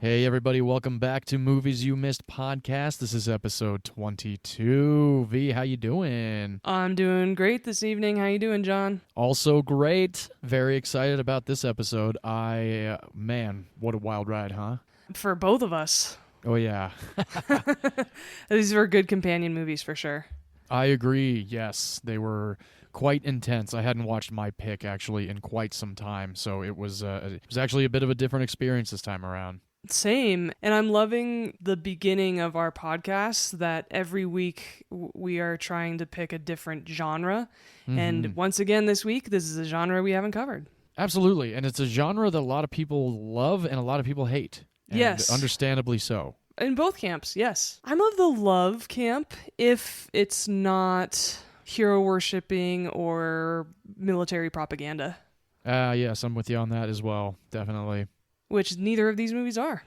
Hey everybody, welcome back to Movies You Missed podcast. This is episode 22. V, how you doing? I'm doing great this evening. How you doing, John? Also great. Very excited about this episode. Man, what a wild ride, huh? For both of us. Oh yeah. These were good companion movies for sure. I agree. Yes, they were quite intense. I hadn't watched my pick actually in quite some time, so it was actually a bit of a different experience this time around. Same. And I'm loving the beginning of our podcast that every week we are trying to pick a different genre. Mm-hmm. And once again this week, this is a genre we haven't covered. Absolutely. And it's a genre that a lot of people love and a lot of people hate. And yes. Understandably so. In both camps, yes. I'm of the love camp if it's not hero worshipping or military propaganda. Yes, I'm with you on that as well. Definitely. Which neither of these movies are.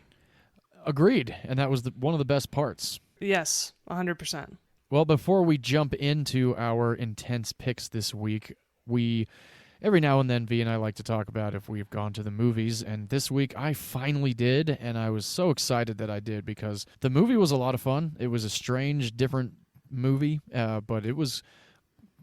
Agreed. And that was one of the best parts. Yes, 100%. Well, before we jump into our intense picks this week, every now and then, V and I like to talk about if we've gone to the movies, and this week I finally did, and I was so excited that I did because the movie was a lot of fun. It was a strange, different movie, but it was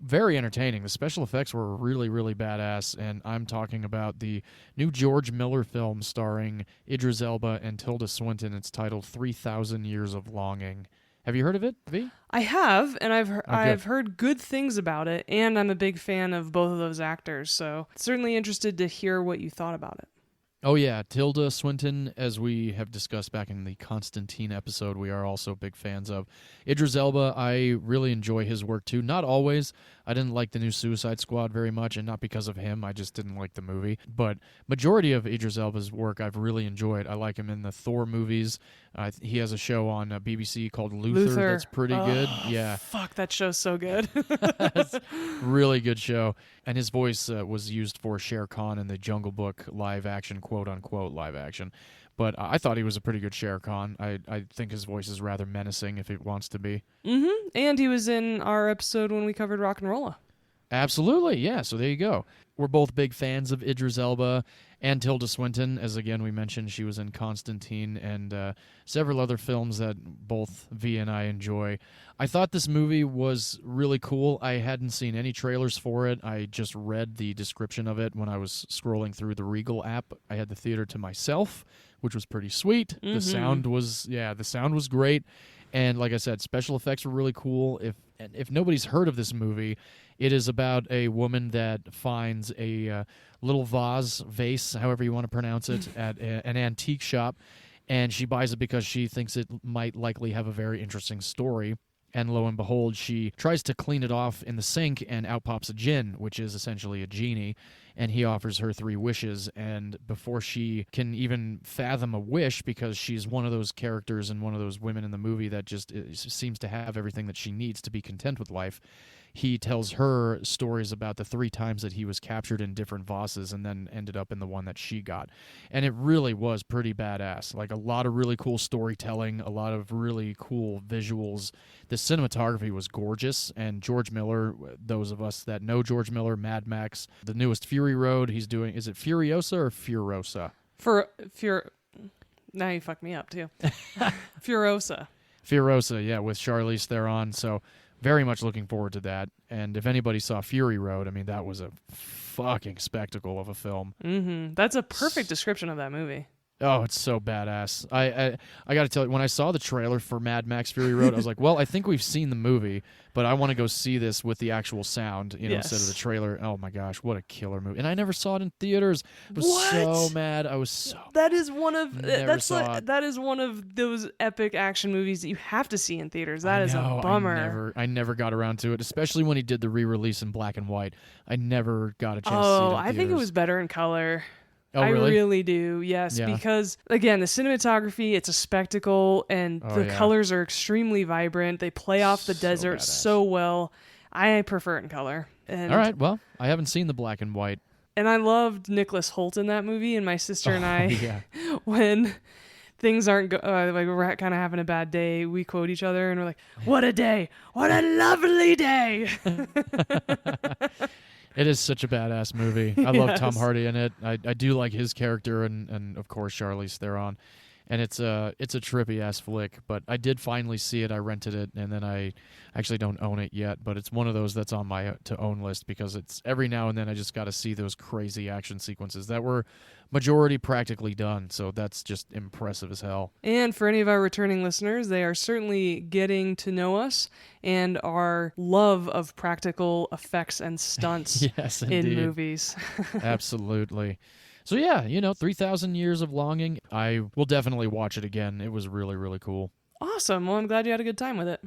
very entertaining. The special effects were really, really badass, and I'm talking about the new George Miller film starring Idris Elba and Tilda Swinton. It's titled 3,000 Years of Longing. Have you heard of it, V? I have, and I've heard good things about it, and I'm a big fan of both of those actors, so certainly interested to hear what you thought about it. Oh yeah, Tilda Swinton, as we have discussed back in the Constantine episode, we are also big fans of. Idris Elba, I really enjoy his work too. Not always. I didn't like the new Suicide Squad very much, and not because of him. I just didn't like the movie. But majority of Idris Elba's work I've really enjoyed. I like him in the Thor movies. He has a show on BBC called Luther. That's pretty good. Yeah. Fuck, that show's so good. It's really good show. And his voice was used for Shere Khan in the Jungle Book live action, quote-unquote live action. But I thought he was a pretty good Shere Khan. I think his voice is rather menacing if it wants to be. Mm-hmm. And he was in our episode when we covered Rock and Rolla. Absolutely, yeah, so there you go. We're both big fans of Idris Elba and Tilda Swinton. As again we mentioned, she was in Constantine and several other films that both V and I enjoy. I thought this movie was really cool. I hadn't seen any trailers for it. I just read the description of it when I was scrolling through the Regal app. I had the theater to myself, which was pretty sweet. Mm-hmm. The sound was great. And like I said, special effects were really cool. If nobody's heard of this movie, it is about a woman that finds a little vase, however you want to pronounce it, at an antique shop, and she buys it because she thinks it might likely have a very interesting story. And lo and behold, she tries to clean it off in the sink, and out pops a djinn, which is essentially a genie, and he offers her 3 wishes. And before she can even fathom a wish, because she's one of those characters and one of those women in the movie that just seems to have everything that she needs to be content with life, he tells her stories about the 3 times that he was captured in different vases and then ended up in the one that she got. And it really was pretty badass. Like, a lot of really cool storytelling, a lot of really cool visuals. The cinematography was gorgeous, and George Miller, those of us that know George Miller, Mad Max, the newest Fury Road, he's doing, is it Furiosa or Furosa? Now you fucked me up, too. Furosa. Furosa, yeah, with Charlize Theron, so very much looking forward to that. And if anybody saw Fury Road, I mean, that was a fucking spectacle of a film. Mm-hmm. That's a perfect description of that movie. Oh, it's so badass. I got to tell you, when I saw the trailer for Mad Max Fury Road, I was like, well, I think we've seen the movie, but I want to go see this with the actual sound, instead of the trailer. Oh my gosh, what a killer movie. And I never saw it in theaters. I was so mad. I was so That is one of that is one of those epic action movies that you have to see in theaters. That is a bummer. I never got around to it, especially when he did the re-release in black and white. I never got a chance to see it in theaters. I think it was better in color. Oh, really? I really do, yes, because, again, the cinematography, it's a spectacle, and the colors are extremely vibrant. They play off the desert so well. I prefer it in color. And, all right, well, I haven't seen the black and white. And I loved Nicholas Hoult in that movie, and my sister and I, when things aren't, like we're kind of having a bad day, we quote each other, and we're like, what a day! What a lovely day! It is such a badass movie. I love Tom Hardy in it. I do like his character and of course Charlize Theron. and it's a trippy ass flick. But I did finally see it. I rented it, and then I actually don't own it yet. But it's one of those that's on my to own list because it's every now and then I just got to see those crazy action sequences that were majority practically done. So that's just impressive as hell. And for any of our returning listeners, they are certainly getting to know us and our love of practical effects and stunts Yes, in indeed. movies. Absolutely. So yeah, 3,000 Years of Longing. I will definitely watch it again. It was really, really cool. Awesome. Well, I'm glad you had a good time with it.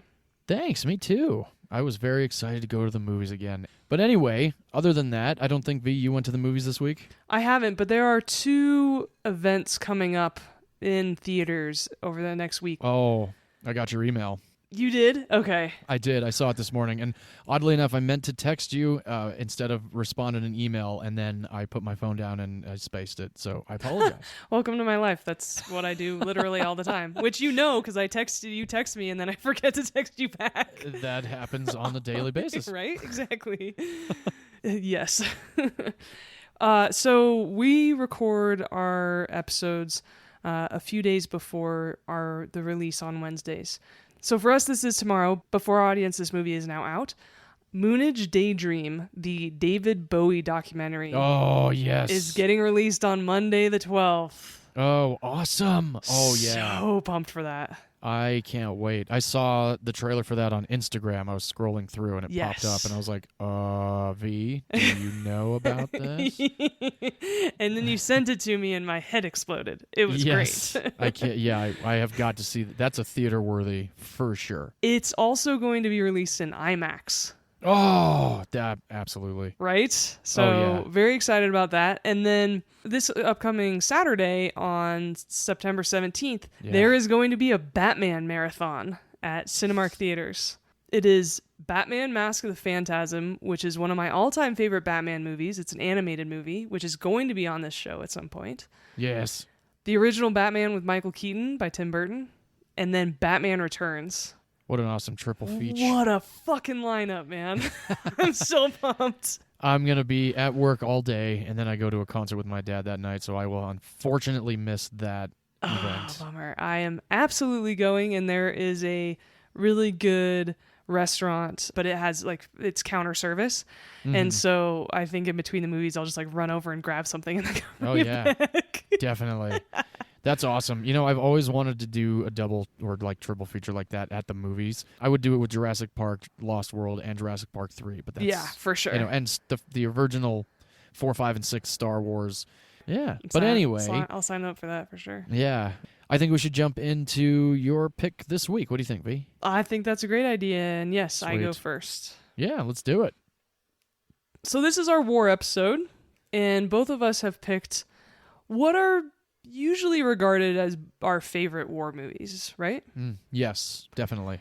Thanks, me too. I was very excited to go to the movies again. But anyway, other than that, I don't think, V, you went to the movies this week? I haven't, but there are 2 events coming up in theaters over the next week. Oh, I got your email. You did? Okay. I did. I saw it this morning. And oddly enough, I meant to text you instead of responding an email, and then I put my phone down and I spaced it. So I apologize. Welcome to my life. That's what I do literally all the time, which because I texted you, text me, and then I forget to text you back. That happens on a daily basis. Right? Exactly. Yes. So we record our episodes a few days before the release on Wednesdays. So for us, this is tomorrow. But for our audience, this movie is now out. Moonage Daydream, the David Bowie documentary, Oh, yes. is getting released on Monday the 12th. Oh, awesome. Oh, yeah. So pumped for that. I can't wait. I saw the trailer for that on Instagram. I was scrolling through and it Yes. popped up and I was like, V, do you know about this? And then you sent it to me and my head exploded. It was great. I can't. Yeah, I have got to see that. That's a theater worthy for sure. It's also going to be released in IMAX. Oh, that absolutely. Right? So yeah. very excited about that. And then this upcoming Saturday on September 17th, there is going to be a Batman marathon at Cinemark Theaters. It is Batman Mask of the Phantasm, which is one of my all-time favorite Batman movies. It's an animated movie, which is going to be on this show at some point. Yes. The original Batman with Michael Keaton by Tim Burton, and then Batman Returns. What an awesome triple feature. What a fucking lineup, man. I'm so pumped. I'm going to be at work all day, and then I go to a concert with my dad that night, so I will unfortunately miss that event. Bummer. I am absolutely going, and there is a really good restaurant, but it has it's counter service. And so I think in between the movies, I'll just run over and grab something and then go back. Definitely. That's awesome. I've always wanted to do a double or triple feature like that at the movies. I would do it with Jurassic Park, Lost World, and Jurassic Park 3. But that's, for sure. And the original 4, 5, and 6 Star Wars. Yeah. But anyway. I'll sign up for that for sure. Yeah. I think we should jump into your pick this week. What do you think, V? I think that's a great idea. And yes, Sweet. I go first. Yeah, let's do it. So this is our war episode, and both of us have picked what are usually regarded as our favorite war movies, right? Yes, definitely.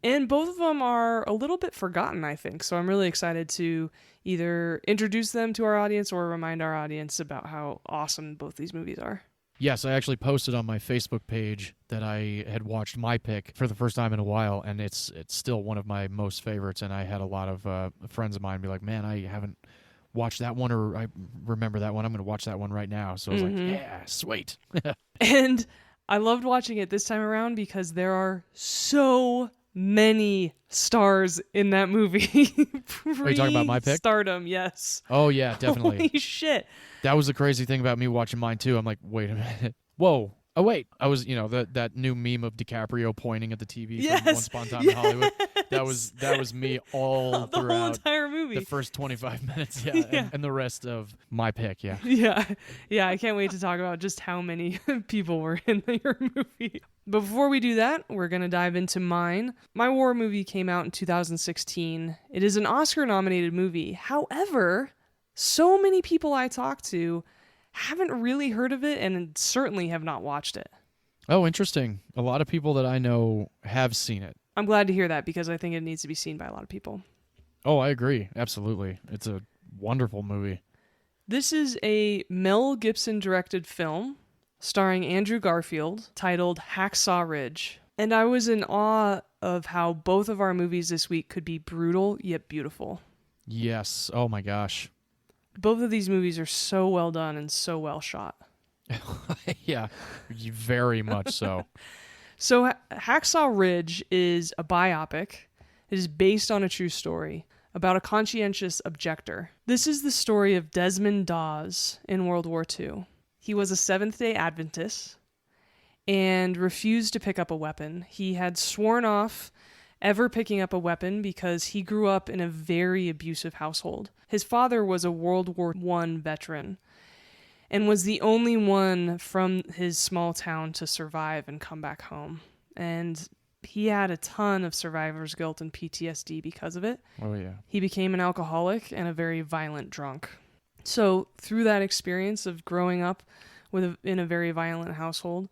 And both of them are a little bit forgotten, I think. So I'm really excited to either introduce them to our audience or remind our audience about how awesome both these movies are. Yes, I actually posted on my Facebook page that I had watched my pick for the first time in a while, and it's still one of my most favorites. And I had a lot of friends of mine be like, man, I haven't watched that one, or I remember that one. I'm going to watch that one right now. So I was like, yeah, sweet. And I loved watching it this time around because there are so many stars in that movie. Are you talking about my pick? Stardom, yes. Oh, yeah, definitely. Holy shit. That was the crazy thing about me watching mine, too. I'm like, wait a minute. Whoa. Oh, wait. I was, that new meme of DiCaprio pointing at the TV from Once Upon a Time in Hollywood. That was me all the throughout whole entire movie. the first 25 minutes, and the rest of my pick, yeah. Yeah, I can't wait to talk about just how many people were in your movie. But before we do that, we're going to dive into mine. My war movie came out in 2016. It is an Oscar-nominated movie. However, so many people I talk to haven't really heard of it and certainly have not watched it. Oh, interesting. A lot of people that I know have seen it. I'm glad to hear that because I think it needs to be seen by a lot of people. Oh, I agree. Absolutely. It's a wonderful movie. This is a Mel Gibson directed film starring Andrew Garfield titled Hacksaw Ridge. And I was in awe of how both of our movies this week could be brutal yet beautiful. Yes. Oh my gosh. Both of these movies are so well done and so well shot. Yeah, very much so. So Hacksaw Ridge is a biopic. It is based on a true story about a conscientious objector. This is the story of Desmond Dawes in World War II. He was a Seventh-day Adventist and refused to pick up a weapon. He had sworn off ever picking up a weapon because he grew up in a very abusive household. His father was a World War I veteran and was the only one from his small town to survive and come back home. And he had a ton of survivor's guilt and PTSD because of it. Oh, yeah. He became an alcoholic and a very violent drunk. So through that experience of growing up in a very violent household,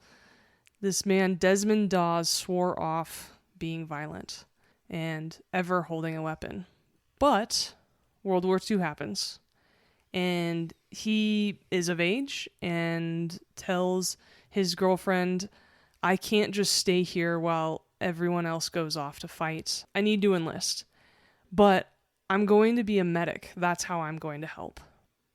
this man, Desmond Dawes, swore off being violent and ever holding a weapon. But World War II happens, and he is of age and tells his girlfriend, I can't just stay here while everyone else goes off to fight. I need to enlist, but I'm going to be a medic. That's how I'm going to help.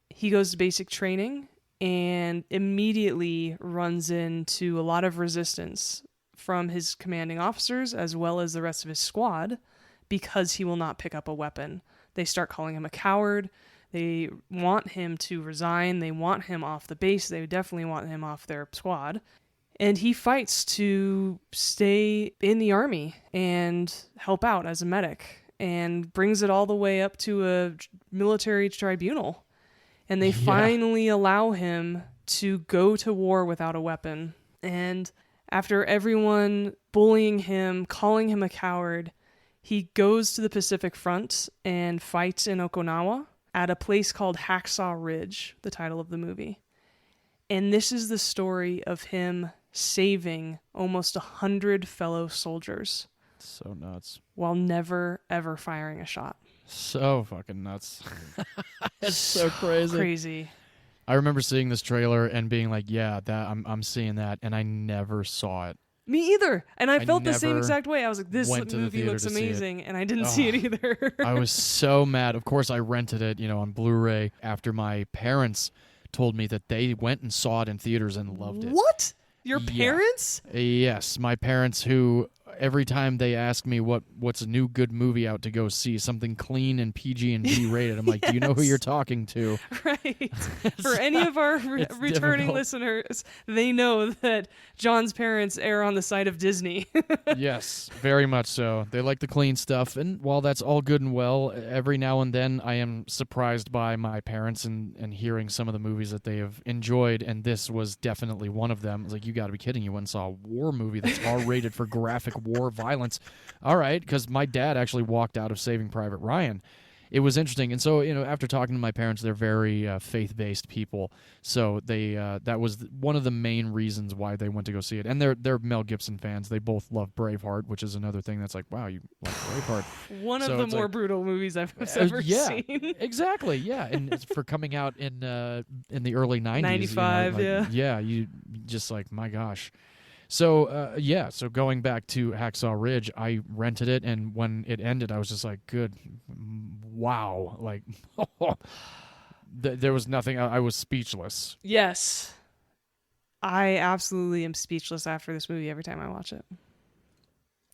He goes to basic training and immediately runs into a lot of resistance from his commanding officers as well as the rest of his squad because he will not pick up a weapon. They start calling him a coward. They want him to resign. They want him off the base. They definitely want him off their squad. And he fights to stay in the army and help out as a medic and brings it all the way up to a military tribunal. And they finally allow him to go to war without a weapon. And after everyone bullying him, calling him a coward, he goes to the Pacific Front and fights in Okinawa at a place called Hacksaw Ridge, the title of the movie. And this is the story of him saving almost 100 fellow soldiers. So nuts. While never, ever firing a shot. So fucking nuts. It's so crazy. Crazy. I remember seeing this trailer and being like, yeah, that I'm seeing that, and I never saw it. Me either. And I felt the same never exact way. I was like, this went to the movie theater looks to see it. amazing, and I didn't see it either. I was so mad. Of course, I rented it, on Blu-ray after my parents told me that they went and saw it in theaters and loved it. What? Your Yeah. parents? Yes, my parents, who every time they ask me what's a new good movie out to go see, something clean and PG and G rated, I'm like, do you know who you're talking to? Right. For any of our returning difficult. listeners, they know that John's parents err on the side of Disney. Yes, very much so. They like the clean stuff, and while that's all good and well, every now and then I am surprised by my parents and hearing some of the movies that they have enjoyed, and this was definitely one of them. It's like, you got to be kidding. You went and saw a war movie that's R-rated for graphic war violence. All right, because my dad actually walked out of Saving Private Ryan. It was interesting. And so, after talking to my parents, they're very faith-based people. So they that was one of the main reasons why they went to go see it. And they're Mel Gibson fans. They both love Braveheart, which is another thing that's like, wow, you like Braveheart. One of the more brutal movies I've ever seen. Exactly, yeah. And it's for coming out in the early 90s. 95, yeah. Yeah, you just like, my gosh. So, so going back to Hacksaw Ridge, I rented it, and when it ended, I was just like, wow. Like, there was nothing. I was speechless. Yes. I absolutely am speechless after this movie every time I watch it.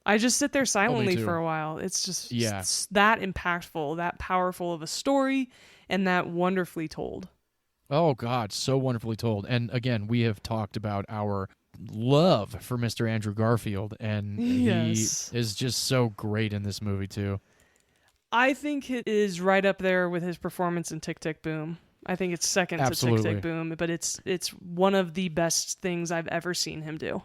I just sit there silently for a while. It's just it's that impactful, that powerful of a story, and that wonderfully told. Oh, God, so wonderfully told. And again, we have talked about our love for Mr. Andrew Garfield, and he is just so great in this movie too. I think it is right up there with his performance in Tick Tick Boom. I think it's second to Tick Tick Boom, but it's one of the best things I've ever seen him do.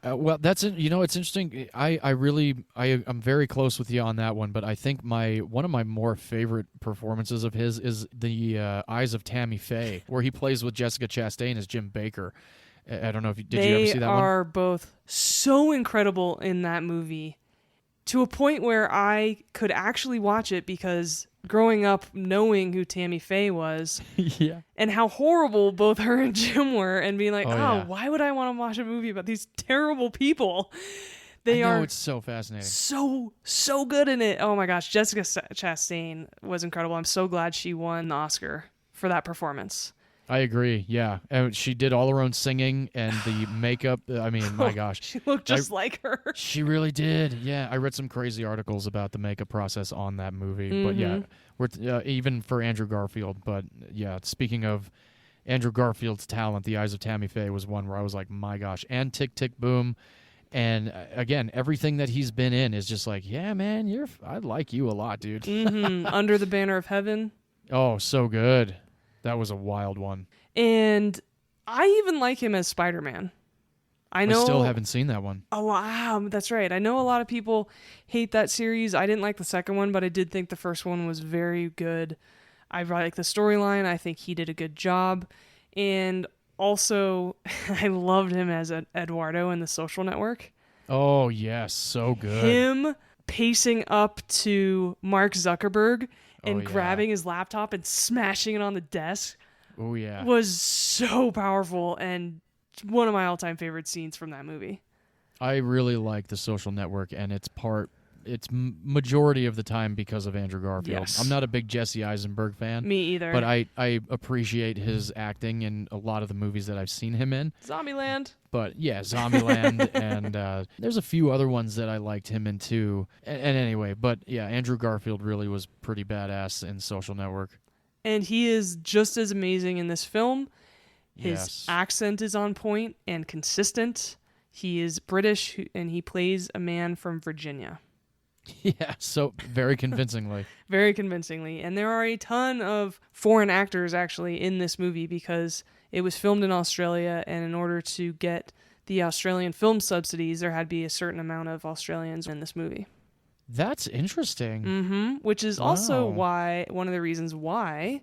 Well, that's it's interesting. I'm very close with you on that one, but I think one of my more favorite performances of his is the Eyes of Tammy Faye, where he plays with Jessica Chastain as Jim Baker. I don't know if did you ever see that one? They are both so incredible in that movie, to a point where I could actually watch it because growing up knowing who Tammy Faye was and how horrible both her and Jim were, and being like, why would I want to watch a movie about these terrible people? It's so fascinating. So good in it. Oh my gosh, Jessica Chastain was incredible. I'm so glad she won the Oscar for that performance. I agree. Yeah, and she did all her own singing and the makeup. I mean, my gosh, She looked just like her. she really did. Yeah, I read some crazy articles about the makeup process on that movie. But yeah, we're even for Andrew Garfield. But yeah, speaking of Andrew Garfield's talent, The Eyes of Tammy Faye was one where I was like, my gosh, and Tick Tick Boom. And again, everything that he's been in is just like, yeah, man, I like you a lot, dude. Under the Banner of Heaven. Oh, so good. That was a wild one. And I even like him as Spider-Man. I still haven't seen that one. Oh, wow. That's right. I know a lot of people hate that series. I didn't like the second one, but I did think the first one was very good. I like the storyline. I think he did a good job. And also, I loved him as Eduardo in The Social Network. Oh, yes. So good. Him pacing up to Mark Zuckerberg and grabbing his laptop and smashing it on the desk. Oh, yeah. Was so powerful and one of my all-time favorite scenes from that movie. I really like The Social Network, and it's majority of the time because of Andrew Garfield. Yes. I'm not a big Jesse Eisenberg fan. Me either. But I appreciate his acting in a lot of the movies that I've seen him in. Zombieland. But yeah, Zombieland, and there's a few other ones that I liked him in too. And anyway, but yeah, Andrew Garfield really was pretty badass in Social Network. And he is just as amazing in this film. His Yes. accent is on point and consistent. He is British, and he plays a man from Virginia. Yeah, so very convincingly. Very convincingly. And there are a ton of foreign actors actually in this movie because it was filmed in Australia, and in order to get the Australian film subsidies, there had to be a certain amount of Australians in this movie. That's interesting. Which is also one of the reasons why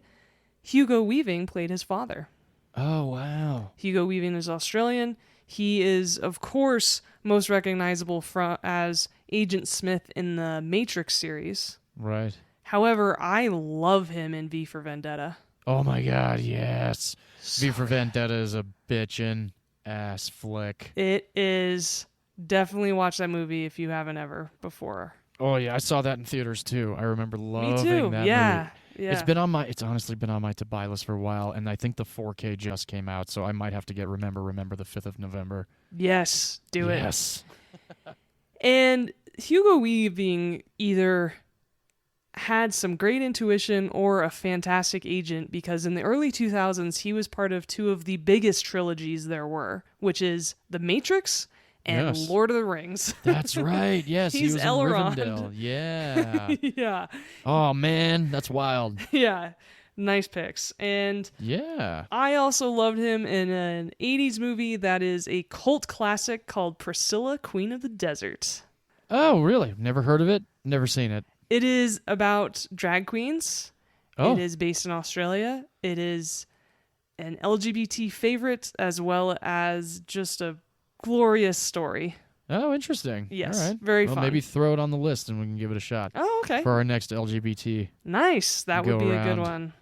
Hugo Weaving played his father. Oh, wow. Hugo Weaving is Australian. He is, of course, most recognizable as Agent Smith in the Matrix series. Right. However, I love him in V for Vendetta. Oh my God, yes. V for Vendetta is a bitchin' ass flick. It is. Definitely watch that movie if you haven't ever before. Oh yeah, I saw that in theaters too. I remember loving Me too. that movie. Yeah. It's honestly been on my to buy list for a while, and I think the 4K just came out, so I might have to get Remember the 5th of November. Yes, do it. Yes. And Hugo Weaving either had some great intuition or a fantastic agent, because in the early 2000s he was part of two of the biggest trilogies there were, which is The Matrix and Yes. Lord of the Rings. That's right. Yes, He's he was Elrond. in Rivendell. Yeah. Yeah. Oh man, that's wild. Yeah. Nice picks. And Yeah. I also loved him in an 80s movie that is a cult classic called Priscilla, Queen of the Desert. Oh, really? Never heard of it? Never seen it. It is about drag queens. Oh. It is based in Australia. It is an LGBT favorite as well as just a glorious story. Oh, interesting. Yes, All right. very well, fun. maybe throw it on the list and we can give it a shot Oh, okay. for our next LGBT. Nice. That would go be a around. good one.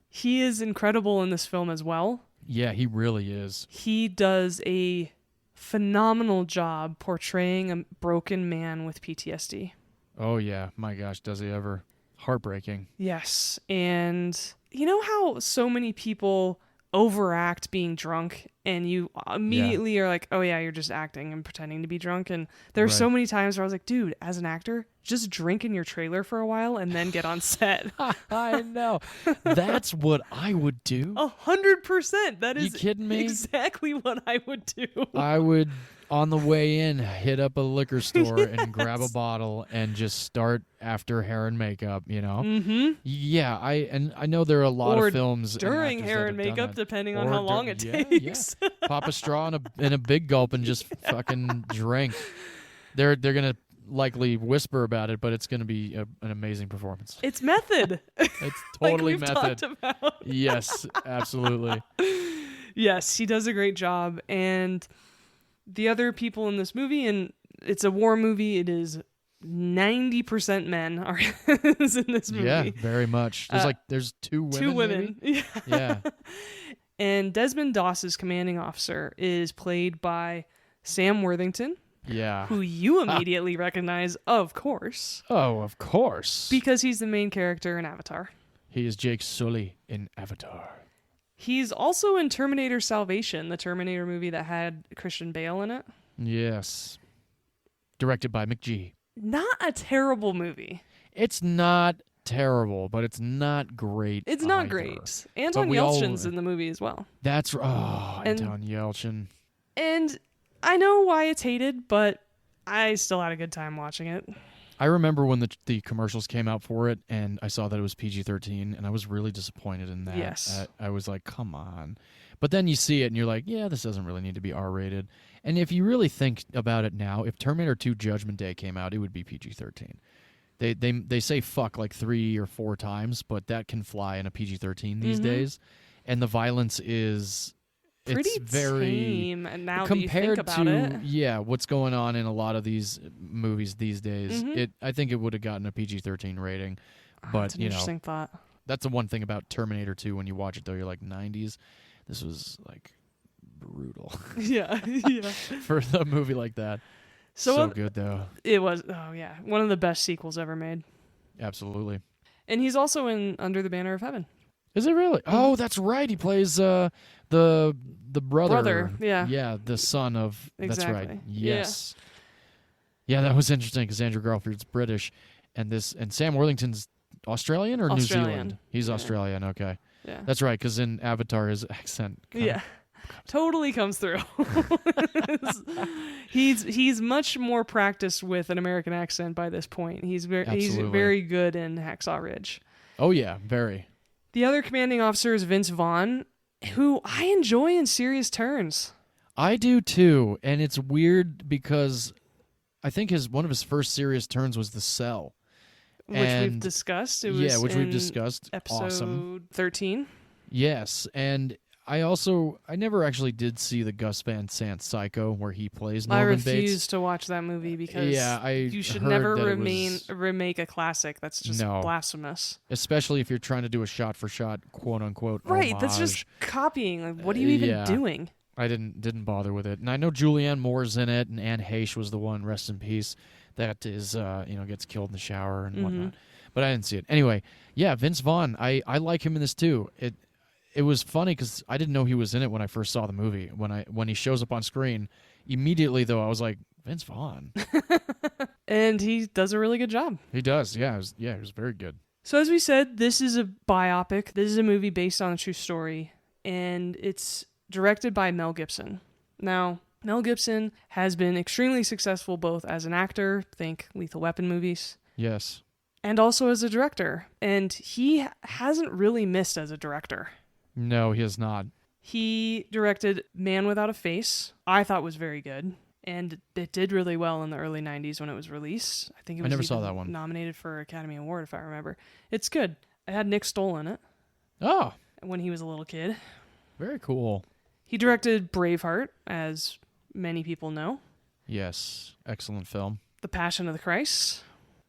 He is incredible in this film as well. Yeah, he really is. He does a phenomenal job portraying a broken man with PTSD. Oh yeah, my gosh, does he ever? Heartbreaking. Yes. And you know how so many people overact being drunk and you immediately are like, oh yeah, you're just acting and pretending to be drunk. And there are so many times where I was like, dude, as an actor, just drink in your trailer for a while and then get on set. I know. That's what I would do. 100%. That is You kidding me? exactly what I would do. I would, on the way in, hit up a liquor store and grab a bottle and just start after hair and makeup, you know? Mm-hmm. Yeah, I know there are a lot Or of films and during actors hair that and have done makeup, that. depending on Or how long it takes. Yeah. Pop a straw in a big gulp and just fucking drink. They're gonna likely whisper about it, but it's gonna be an amazing performance. It's method. It's totally like we've method. talked about. Yes, absolutely. Yes, he does a great job. And the other people in this movie, and it's a war movie, it is 90% men are in this movie. Yeah, very much. There's two women. Two women. maybe? Yeah. And Desmond Doss's commanding officer is played by Sam Worthington, Yeah. who you immediately recognize, of course, Oh, of course. because he's the main character in Avatar. He is Jake Sully in Avatar. He's also in Terminator Salvation, the Terminator movie that had Christian Bale in it. Yes. Directed by McGee. Not a terrible movie. It's not terrible, but it's not great. It's not either. great. Anton Yelchin's in the movie as well. That's Anton Yelchin. And I know why it's hated, but I still had a good time watching it. I remember when the commercials came out for it, and I saw that it was PG-13, and I was really disappointed in that. Yes. I was like, come on. But then you see it, and you're like, yeah, this doesn't really need to be R-rated. And if you really think about it now, if Terminator 2 Judgment Day came out, it would be PG-13. They say fuck like 3 or 4 times, but that can fly in a PG-13 these days. And the violence is... Pretty it's very tame, and now compared that you think about it. what's going on in a lot of these movies these days. I think it would have gotten a PG-13 rating, but That's an interesting thought. That's the one thing about Terminator 2. When you watch it, though, you're like 90s. This was like brutal. Yeah. For a movie like that. So good though. It was. Oh yeah, one of the best sequels ever made. Absolutely. And he's also in Under the Banner of Heaven. Is it really? Oh, that's right. He plays the brother. Yeah. Yeah, the son of. Exactly. That's right. Yes. Yeah, that was interesting because Andrew Garfield's British, and Sam Worthington's Australian or Australian. New Zealand. He's Australian. Okay. Yeah. That's right. Because in Avatar, his accent. Totally comes through. He's much more practiced with an American accent by this point. He's very good in Hacksaw Ridge. Oh yeah, very. The other commanding officer is Vince Vaughn, who I enjoy in Serious Turns. I do too, and it's weird because I think one of his first serious turns was The Cell, which we've discussed. It was which we've discussed. Episode awesome. 13. Yes, and I never actually did see the Gus Van Sant Psycho where he plays Norman Bates. I refuse to watch that movie because you should never remake a classic. That's just blasphemous. Especially if you're trying to do a shot-for-shot, quote-unquote, right, homage. That's just copying. Like, what are you even doing? I didn't bother with it. And I know Julianne Moore's in it, and Anne Heche was the one, rest in peace, that is, gets killed in the shower and whatnot. But I didn't see it. Anyway, yeah, Vince Vaughn, I like him in this too. It was funny because I didn't know he was in it when I first saw the movie. When he shows up on screen, immediately though I was like, Vince Vaughn, and he does a really good job. He does, yeah, he was very good. So as we said, this is a biopic. This is a movie based on a true story, and it's directed by Mel Gibson. Now, Mel Gibson has been extremely successful both as an actor, think Lethal Weapon movies. Yes. And also as a director, and he hasn't really missed as a director. No, he has not. He directed Man Without a Face. I thought was very good, and it did really well in the early 90s when it was released. I think it was never saw that one. Nominated for Academy Award, if I remember. It's good. It had Nick Stoll in it. Oh. When he was a little kid. Very cool. He directed Braveheart, as many people know. Yes. Excellent film. The Passion of the Christ.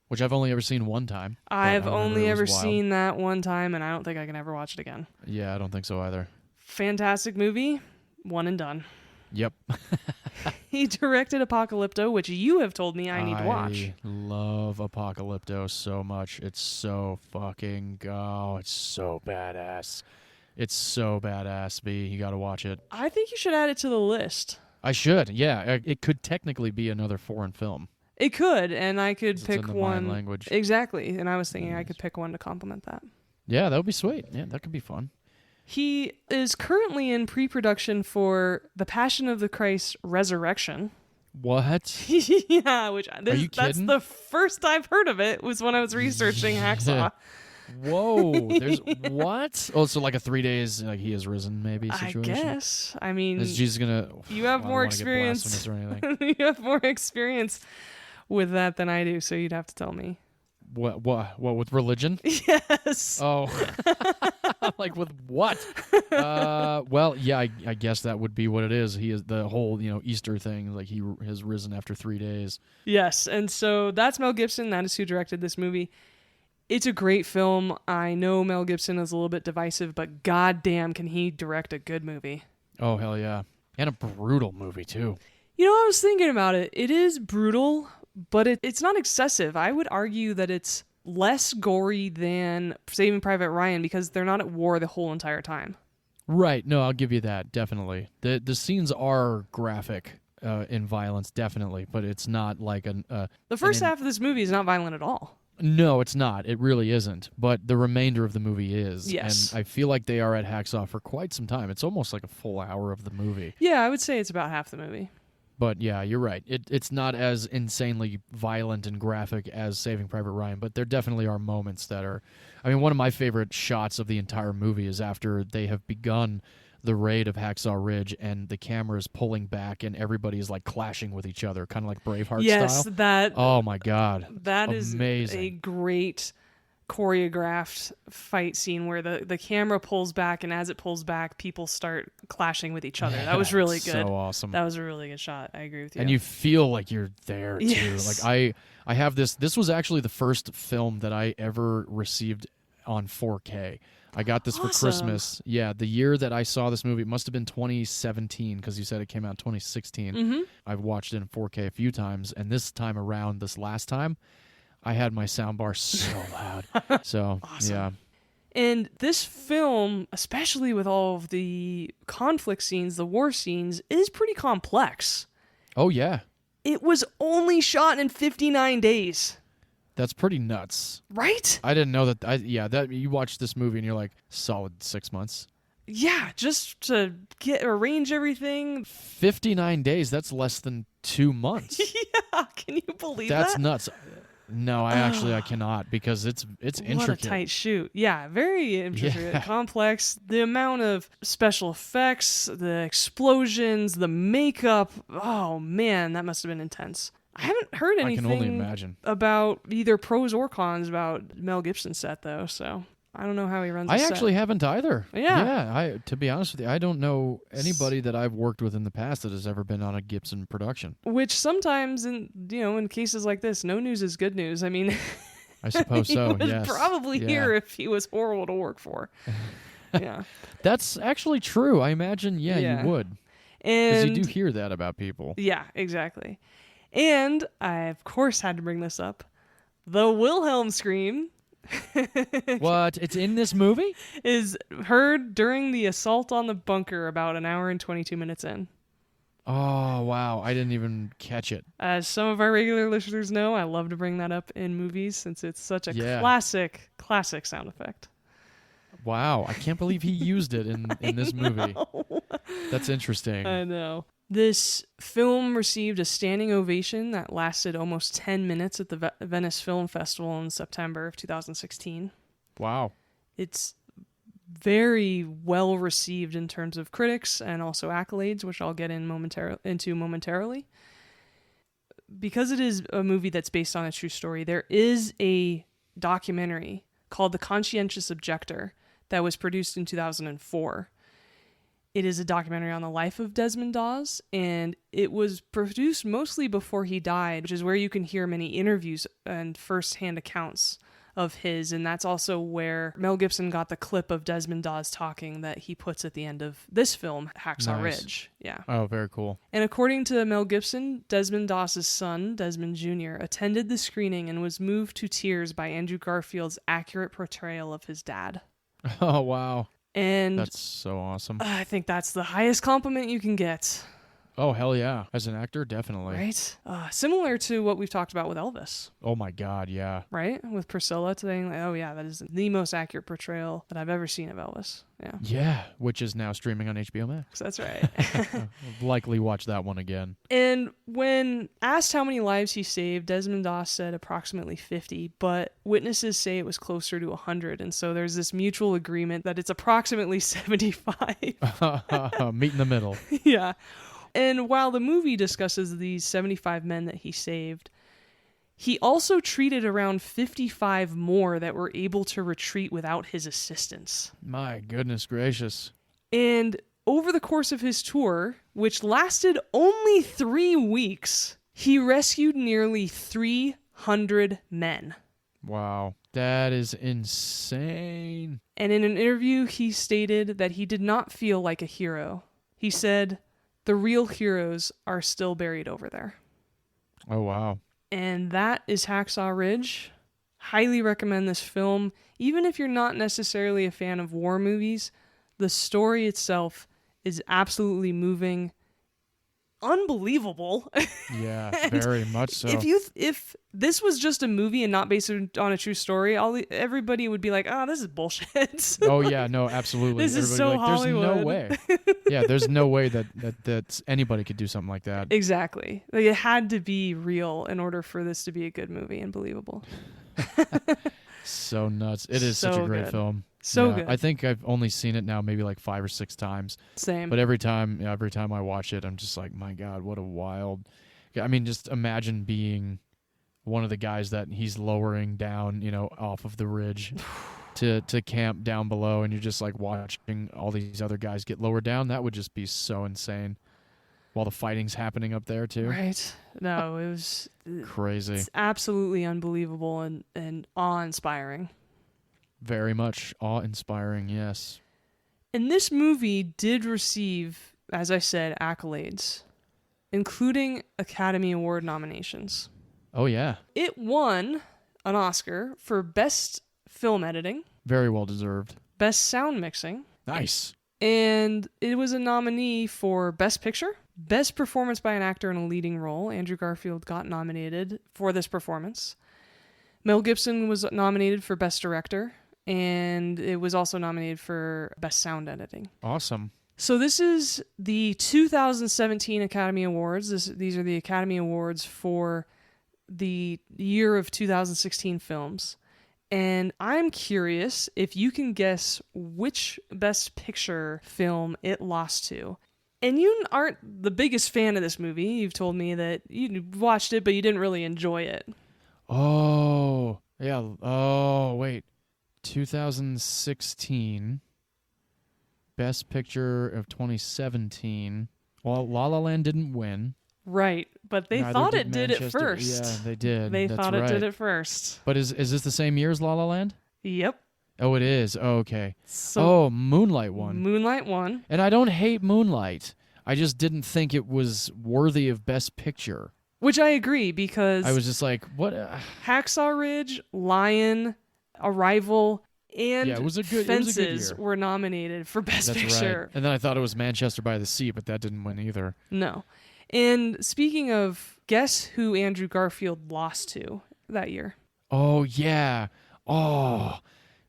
Which I've only ever seen one time. I've only ever seen that one time, and I don't think I can ever watch it again. Yeah, I don't think so either. Fantastic movie. One and done. Yep. He directed Apocalypto, which you have told me I need to watch. I love Apocalypto so much. It's so it's so badass. It's so badass, B. You got to watch it. I think you should add it to the list. I should, yeah. It could technically be another foreign film. It could, and I could pick one. Language. Exactly, and I was thinking I could pick one to complement that. Yeah, that would be sweet. Yeah, that could be fun. He is currently in pre-production for The Passion of the Christ Resurrection. What? Yeah, that's kidding? the first I've heard of it was when I was researching Hacksaw. Whoa, there's what? Oh, so like a 3 days, like he has risen, maybe situation. I guess. I mean, is Jesus gonna? You have more experience. Or anything. You have more experience with that than I do, so you'd have to tell me. What with religion? Yes. Oh, like with what? Well, yeah, I guess that would be what it is. He is the whole Easter thing. Like he has risen after 3 days. Yes, and so that's Mel Gibson. That is who directed this movie. It's a great film. I know Mel Gibson is a little bit divisive, but goddamn, can he direct a good movie? Oh hell yeah, and a brutal movie too. I was thinking about it. It is brutal, but it's not excessive. I would argue that it's less gory than Saving Private Ryan because they're not at war the whole entire time. Right. No, I'll give you that. Definitely. The scenes are graphic in violence, definitely, but it's not like The first half of this movie is not violent at all. No, it's not. It really isn't. But the remainder of the movie is. Yes. And I feel like they are at Hacksaw for quite some time. It's almost like a full hour of the movie. Yeah, I would say it's about half the movie. But yeah, you're right. It's not as insanely violent and graphic as Saving Private Ryan, but there definitely are moments that are... I mean, one of my favorite shots of the entire movie is after they have begun the raid of Hacksaw Ridge and the camera is pulling back and everybody is like clashing with each other, kind of like Braveheart yes, style. that. Oh my God. That is amazing. a great choreographed fight scene where the camera pulls back, and as it pulls back, people start clashing with each other. That was really good. So awesome. That was a really good shot. I agree with you. And you feel like you're there too. Yes. Like I have this was actually the first film that I ever received on 4K. I got this for Christmas. Yeah, the year that I saw this movie, it must have been 2017 because you said it came out in 2016. Mm-hmm. I've watched it in 4K a few times, and this time around, this last time, I had my soundbar so loud. So, awesome. Yeah. And this film, especially with all of the conflict scenes, the war scenes, is pretty complex. Oh, yeah. It was only shot in 59 days. That's pretty nuts. Right? I didn't know that. That you watch this movie and you're like, solid 6 months. Yeah, just to arrange everything. 59 days, that's less than 2 months. Yeah, can you believe that? That's nuts. No, I cannot because it's intricate. What a tight shoot. Yeah, very intricate, Yeah. complex. The amount of special effects, the explosions, the makeup. Oh man, that must have been intense. I haven't heard anything I can only imagine. about either pros or cons about Mel Gibson's set though, so I don't know how he runs his I set. actually haven't either. Yeah. To be honest with you, I don't know anybody that I've worked with in the past that has ever been on a Gibson production. Which sometimes in cases like this, no news is good news. I mean, I suppose so, he would yes. probably Yeah. here if he was horrible to work for. Yeah. That's actually true. I imagine, Yeah. you would. Because And you do hear that about people. yeah, exactly. And I, of course, had to bring this up. The Wilhelm scream What? It's in this movie? is heard during the assault on the bunker about an hour and 22 minutes in. Oh, wow. I didn't even catch it. As some of our regular listeners know, I love to bring that up in movies since it's such a Yeah. classic sound effect. Wow. I can't believe he used it in this movie. That's interesting. I know. This film received a standing ovation that lasted almost 10 minutes at the Venice Film Festival in September of 2016. Wow. It's very well received in terms of critics and also accolades, which I'll get into momentarily. Because it is a movie that's based on a true story, there is a documentary called The Conscientious Objector that was produced in 2004. It is a documentary on the life of Desmond Dawes, and it was produced mostly before he died, which is where you can hear many interviews and first-hand accounts of his, and that's also where Mel Gibson got the clip of Desmond Dawes talking that he puts at the end of this film, Hacksaw Nice. Ridge. Yeah. Oh, very cool. And according to Mel Gibson, Desmond Doss' son, Desmond Jr., attended the screening and was moved to tears by Andrew Garfield's accurate portrayal of his dad. Oh, wow. And That's so awesome. I think that's the highest compliment you can get. Oh, hell yeah. As an actor, definitely. Right? Similar to what we've talked about with Elvis, Oh, my God, yeah. right? With Priscilla saying, like, oh yeah, that is the most accurate portrayal that I've ever seen of Elvis. Yeah. Yeah, which is now streaming on HBO Max. So that's right. I'll likely watch that one again. And when asked how many lives he saved, Desmond Doss said approximately 50, but witnesses say it was closer to 100. And so there's this mutual agreement that it's approximately 75. Meet in the middle. Yeah. And while the movie discusses these 75 men that he saved, he also treated around 55 more that were able to retreat without his assistance. My goodness gracious. And over the course of his tour, which lasted only 3 weeks, he rescued nearly 300 men. Wow. That is insane. And in an interview, he stated that he did not feel like a hero. He said, "The real heroes are still buried over there." Oh, wow. And that is Hacksaw Ridge. Highly recommend this film. Even if you're not necessarily a fan of war movies, The story itself is absolutely moving, unbelievable. Yeah, very much so. If this was just a movie and not based on a true story, everybody would be like, "Oh, this is bullshit." Oh yeah, no, absolutely. This is Everybody so Hollywood. There's no way. Yeah, there's no way that anybody could do something like that. Exactly. Like, it had to be real in order for this to be a good movie and believable. So nuts. It is such a So great good. film. So Yeah, good. I think I've only seen it now maybe like 5 or 6 times. Same. But every time I watch it, I'm just like, my God, what a wild. I mean, just imagine being one of the guys that he's lowering down, off of the ridge to camp down below, and you're just like watching all these other guys get lowered down. That would just be so insane. While the fighting's happening up there too. Right. No, it was Crazy. It's absolutely unbelievable and awe-inspiring. Very much awe-inspiring, yes. And this movie did receive, as I said, accolades, including Academy Award nominations. Oh, yeah. It won an Oscar for Best Film Editing, Very well deserved. Best Sound Mixing, Nice. and it was a nominee for Best Picture, Best Performance by an Actor in a Leading Role. Andrew Garfield got nominated for this performance. Mel Gibson was nominated for Best Director, and it was also nominated for Best Sound Editing. Awesome. So this is the 2017 Academy Awards. These are the Academy Awards for the year of 2016 films. And I'm curious if you can guess which Best Picture film it lost to. And you aren't the biggest fan of this movie. You've told me that you watched it, but you didn't really enjoy it. Oh, yeah. Oh, wait. 2016. Best Picture of 2017. Well, La La Land didn't win. Right, but they Neither thought did it did it Manchester. first. Yeah, they did. They That's thought right. it did it first. But is this the same year as La La Land? Yep. Oh, it is. Oh, okay. So Moonlight won. Moonlight won. And I don't hate Moonlight. I just didn't think it was worthy of Best Picture. Which I agree, because I was just like, what? Hacksaw Ridge, Lion, Arrival, and Yeah, it was a good Fences year. were nominated for Best That's Picture. right. And then I thought it was Manchester by the Sea, but that didn't win either. No. And speaking of, guess who Andrew Garfield lost to that year? Oh, yeah. Oh,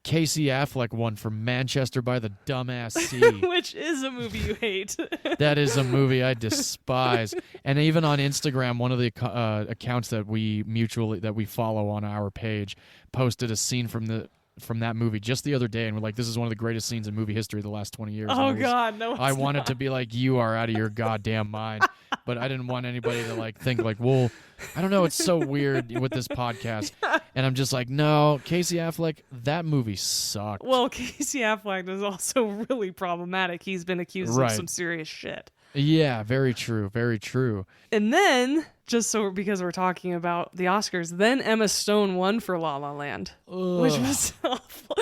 Casey Affleck won for Manchester by the Dumbass Sea. Which is a movie you hate. That is a movie I despise. And even on Instagram, one of the accounts that we follow on our page posted a scene from that movie just the other day, and we're like, this is one of the greatest scenes in movie history of the last 20 years. Oh, God, no, it's I wanted not. to be like, you are out of your goddamn mind. But I didn't want anybody to like think like, well, I don't know, it's so weird with this podcast. And I'm just like, no, Casey Affleck, that movie sucked. Well, Casey Affleck is also really problematic. He's been accused of some serious shit. Yeah, very true, very true. And then, just so because we're talking about the Oscars, then Emma Stone won for La La Land, which was awful.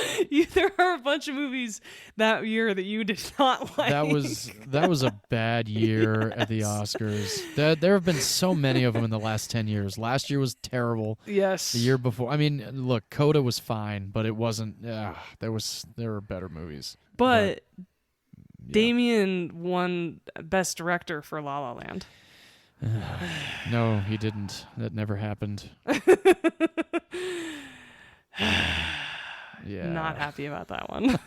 There are a bunch of movies that year that you did not like. That was a bad year at the Oscars. There have been so many of them in the last 10 years. Last year was terrible. Yes. The year before, I mean, look, Coda was fine, but it wasn't. There were better movies. But yeah. Damien won Best Director for La La Land. No, he didn't. That never happened. Yeah. Not happy about that one.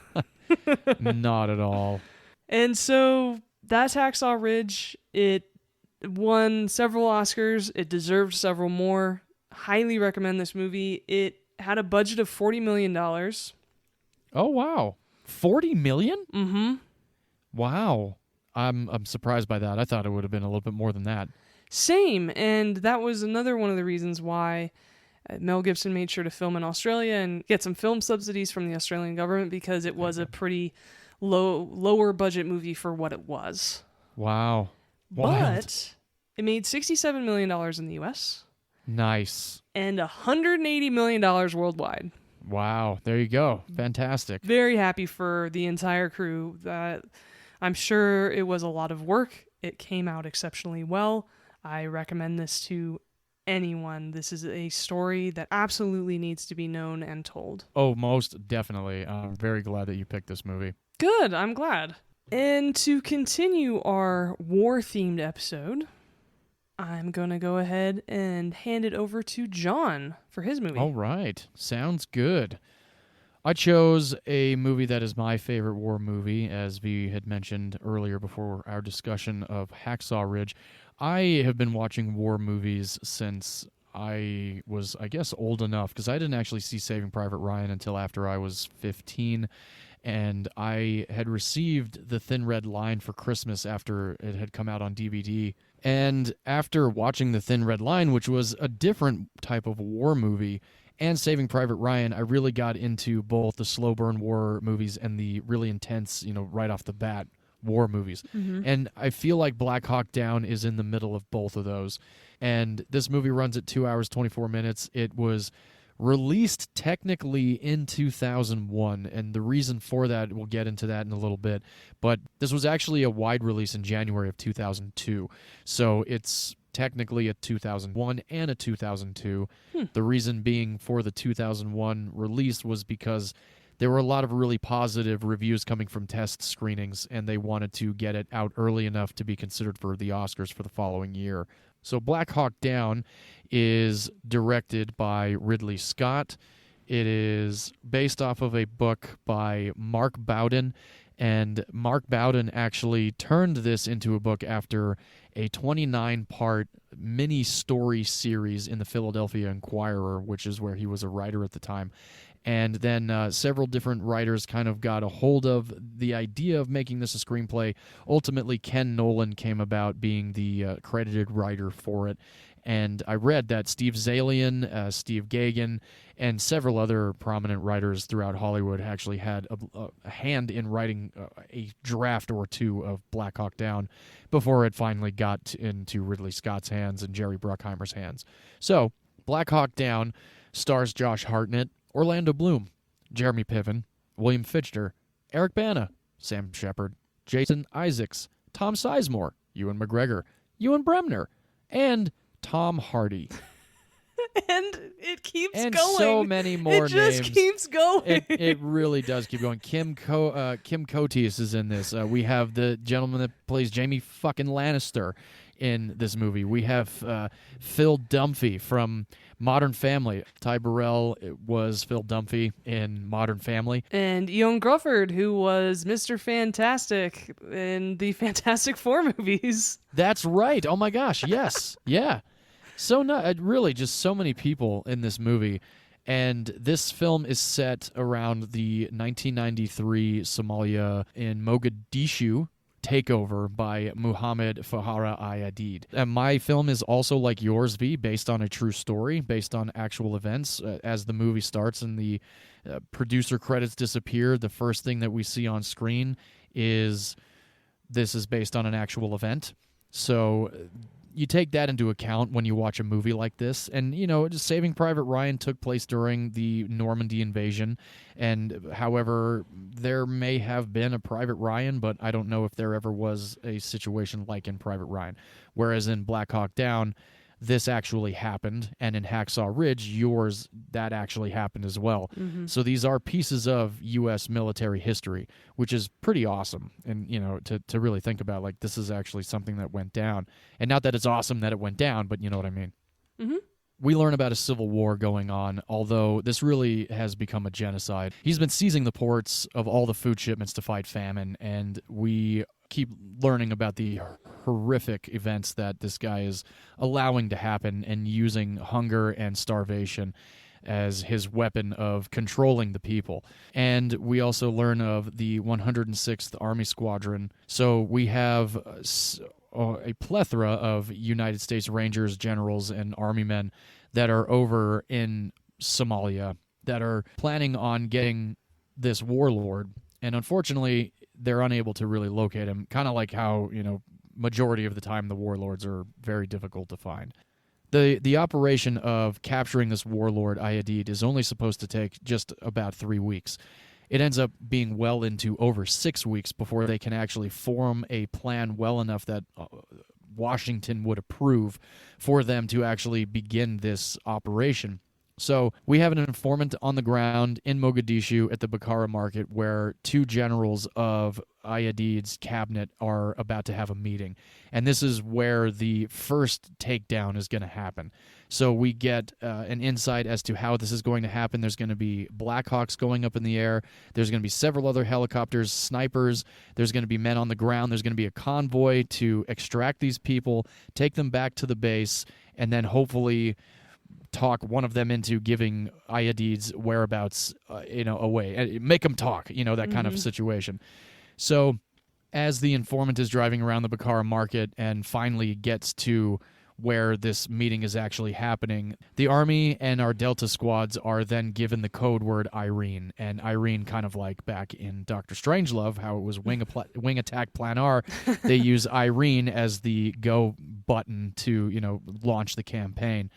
Not at all. And so that's Hacksaw Ridge. It won several Oscars. It deserved several more. Highly recommend this movie. It had a budget of $40 million. Oh, wow. $40 million? Mm-hmm. Wow. I'm surprised by that. I thought it would have been a little bit more than that. Same. And that was another one of the reasons why Mel Gibson made sure to film in Australia and get some film subsidies from the Australian government, because it was a pretty lower budget movie for what it was. Wow. Wild. But it made $67 million in the U.S. Nice. And $180 million worldwide. Wow. There you go. Fantastic. Very happy for the entire crew. I'm sure it was a lot of work. It came out exceptionally well. I recommend this to anyone. This is a story that absolutely needs to be known and told. Oh, most definitely. I'm very glad that you picked this movie. Good, I'm glad. And to continue our war-themed episode, I'm going to go ahead and hand it over to John for his movie. All right. Sounds good. I chose a movie that is my favorite war movie, as Vee had mentioned earlier before our discussion of Hacksaw Ridge. I have been watching war movies since I was, I guess, old enough, because I didn't actually see Saving Private Ryan until after I was 15, and I had received The Thin Red Line for Christmas after it had come out on DVD. And after watching The Thin Red Line, which was a different type of war movie, and Saving Private Ryan, I really got into both the slow burn war movies and the really intense, right off the bat war movies. Mm-hmm. And I feel like Black Hawk Down is in the middle of both of those. And this movie runs at 2 hours, 24 minutes. It was released technically in 2001, and the reason for that, we'll get into that in a little bit, but this was actually a wide release in January of 2002, so it's technically a 2001 and a 2002. The reason being for the 2001 release was because there were a lot of really positive reviews coming from test screenings, and they wanted to get it out early enough to be considered for the Oscars for the following year. So Black Hawk Down is directed by Ridley Scott. It is based off of a book by Mark Bowden, and Mark Bowden actually turned this into a book after a 29-part mini-story series in the Philadelphia Inquirer, which is where he was a writer at the time. And then several different writers kind of got a hold of the idea of making this a screenplay. Ultimately, Ken Nolan came about being the credited writer for it. And I read that Steve Zalian, Steve Gagin, and several other prominent writers throughout Hollywood actually had a hand in writing a draft or two of Black Hawk Down before it finally got into Ridley Scott's hands and Jerry Bruckheimer's hands. So, Black Hawk Down stars Josh Hartnett, Orlando Bloom, Jeremy Piven, William Fichtner, Eric Bana, Sam Shepard, Jason Isaacs, Tom Sizemore, Ewan McGregor, Ewan Bremner, and Tom Hardy. And it keeps and going. And so many more names. It just keeps going. It really does keep going. Kim Cotius is in this. We have the gentleman that plays Jamie fucking Lannister in this movie. We have Phil Dunphy from Modern Family. Ty Burrell was Phil Dunphy in Modern Family. And Ewan Grufford, who was Mr. Fantastic in the Fantastic Four movies. That's right. Oh my gosh, yes. Yeah. So really just so many people in this movie. And this film is set around the 1993 Somalia in Mogadishu takeover by Muhammad Fahara Ayadid. And my film is also like yours, V, based on a true story, based on actual events. As the movie starts and the producer credits disappear, the first thing that we see on screen is this is based on an actual event. So you take that into account when you watch a movie like this. And, just Saving Private Ryan took place during the Normandy invasion. And, however, there may have been a Private Ryan, but I don't know if there ever was a situation like in Private Ryan. Whereas in Black Hawk Down, this actually happened. And in Hacksaw Ridge, that actually happened as well. Mm-hmm. So these are pieces of U.S. military history, which is pretty awesome. And, to really think about, like, this is actually something that went down. And not that it's awesome that it went down, but you know what I mean. Mm-hmm. We learn about a civil war going on, although this really has become a genocide. He's been seizing the ports of all the food shipments to fight famine, and we keep learning about the horrific events that this guy is allowing to happen and using hunger and starvation as his weapon of controlling the people. And we also learn of the 106th Army Squadron. So we have a plethora of United States Rangers, generals, and Army men that are over in Somalia that are planning on getting this warlord. And unfortunately, they're unable to really locate him, kind of like how, majority of the time the warlords are very difficult to find. The operation of capturing this warlord, Ayadid, is only supposed to take just about 3 weeks. It ends up being well into over 6 weeks before they can actually form a plan well enough that Washington would approve for them to actually begin this operation. So we have an informant on the ground in Mogadishu at the Bukhara market where two generals of Ayadid's cabinet are about to have a meeting. And this is where the first takedown is going to happen. So we get an insight as to how this is going to happen. There's going to be Blackhawks going up in the air. There's going to be several other helicopters, snipers. There's going to be men on the ground. There's going to be a convoy to extract these people, take them back to the base, and then hopefully talk one of them into giving Ayadid's whereabouts, away. Make them talk, that kind of situation. So as the informant is driving around the Bukhara market and finally gets to where this meeting is actually happening, the Army and our Delta squads are then given the code word Irene. And Irene, kind of like back in Dr. Strangelove, how it was wing attack plan R, they use Irene as the go button to, launch the campaign.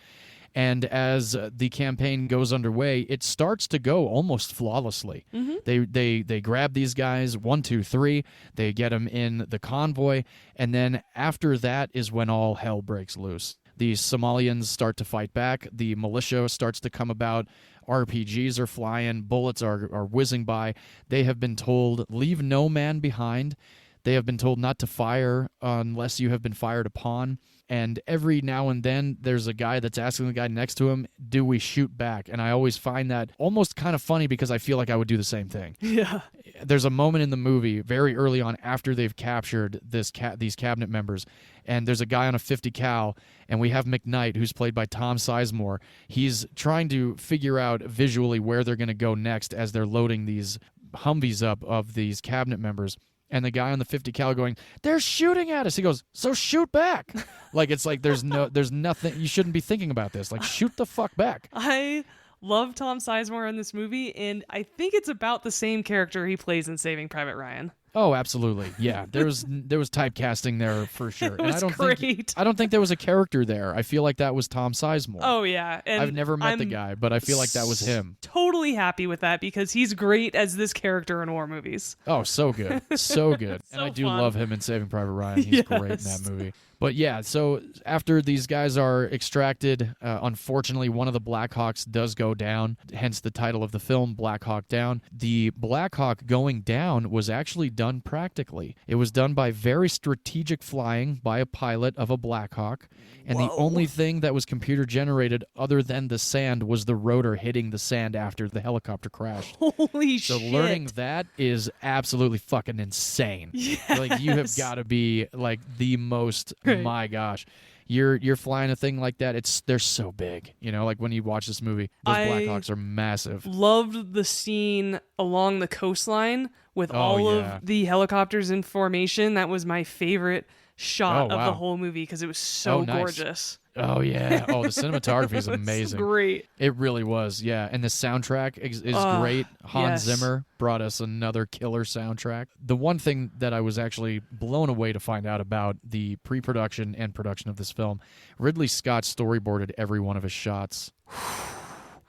And as the campaign goes underway, it starts to go almost flawlessly. They grab these guys, 1, 2, 3. They get them in the convoy. And then after that is when all hell breaks loose. The Somalians start to fight back. The militia starts to come about. RPGs are flying. Bullets are whizzing by. They have been told, leave no man behind. They have been told not to fire unless you have been fired upon. And every now and then, there's a guy that's asking the guy next to him, do we shoot back? And I always find that almost kind of funny because I feel like I would do the same thing. Yeah. There's a moment in the movie very early on after they've captured these cabinet members, and there's a guy on a 50 cal, and we have McKnight, who's played by Tom Sizemore. He's trying to figure out visually where they're going to go next as they're loading these Humvees up of these cabinet members. And the guy on the 50 cal going, they're shooting at us. He goes, so shoot back. It's like there's nothing. You shouldn't be thinking about this. Like, shoot the fuck back. I love Tom Sizemore in this movie, and I think it's about the same character he plays in Saving Private Ryan. Oh, absolutely. Yeah, there was typecasting there for sure. It was great. I don't think there was a character there. I feel like that was Tom Sizemore. Oh yeah, and I've never met the guy, but I feel like that was him. Totally happy with that because he's great as this character in war movies. Oh, so good, so good. So and I do fun. love him in Saving Private Ryan. He's great in that movie. But yeah, so after these guys are extracted, unfortunately, one of the Blackhawks does go down, hence the title of the film, Black Hawk Down. The Black Hawk going down was actually done practically. It was done by very strategic flying by a pilot of a Black Hawk, and the only thing that was computer generated other than the sand was the rotor hitting the sand after the helicopter crashed. Holy so shit. Learning that is absolutely fucking insane. Yes. Like, you have got to be like the most... My gosh, you're flying a thing like that. They're so big, like when you watch this movie, those Blackhawks are massive. Loved the scene along the coastline with all of the helicopters in formation. That was my favorite shot of the whole movie because it was so gorgeous. Oh yeah. Oh, the cinematography is amazing. Great. It really was. Yeah, and the soundtrack is great. Hans Zimmer brought us another killer soundtrack. The one thing that I was actually blown away to find out about the pre-production and production of this film, Ridley Scott storyboarded every one of his shots.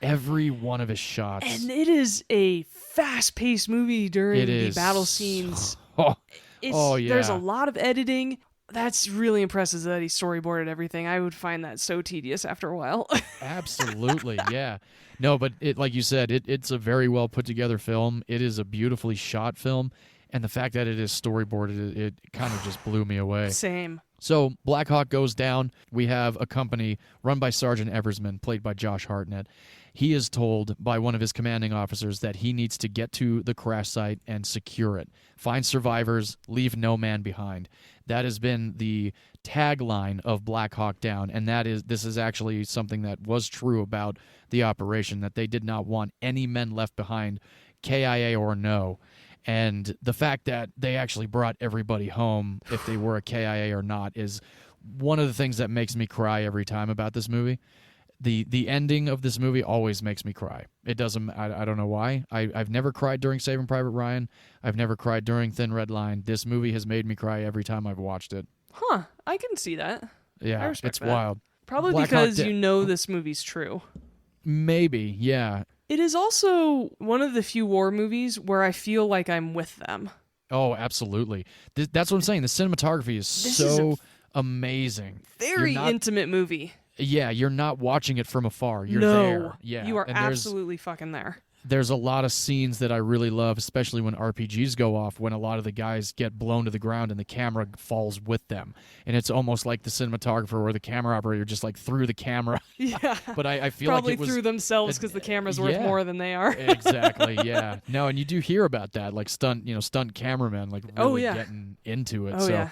Every one of his shots. And it is a fast-paced movie during the battle scenes. Yeah. There's a lot of editing. That's really impressive that he storyboarded everything. I would find that so tedious after a while. Absolutely, yeah. No, but like you said, it's a very well put together film. It is a beautifully shot film, and the fact that it is storyboarded, it kind of just blew me away. Same. So Black Hawk goes down. We have a company run by Sergeant Eversman, played by Josh Hartnett. He is told by one of his commanding officers that he needs to get to the crash site and secure it. Find survivors, leave no man behind. That has been the tagline of Black Hawk Down, and this is actually something that was true about the operation, that they did not want any men left behind, KIA or no. And the fact that they actually brought everybody home, if they were a KIA or not, is one of the things that makes me cry every time about this movie. The ending of this movie always makes me cry. It doesn't. I don't know why. I've never cried during Saving Private Ryan. I've never cried during Thin Red Line. This movie has made me cry every time I've watched it. Huh. I can see that. Yeah, it's that. Wild. Probably because you know this movie's true. Maybe, yeah. It is also one of the few war movies where I feel like I'm with them. Oh, absolutely. That's what I'm saying. The cinematography is so amazing. Very intimate movie. Yeah, you're not watching it from afar. You're No, there. Yeah, you are and absolutely fucking there. there's a lot of scenes that I really love, especially when RPGs go off, when a lot of the guys get blown to the ground and the camera falls with them. And it's almost like the cinematographer or the camera operator just like threw the camera. Yeah. But I feel Probably like it was through themselves because the camera's worth yeah. more than they are. Exactly, yeah. No, and you do hear about that, like stunt cameramen like really getting into it. Oh, so yeah.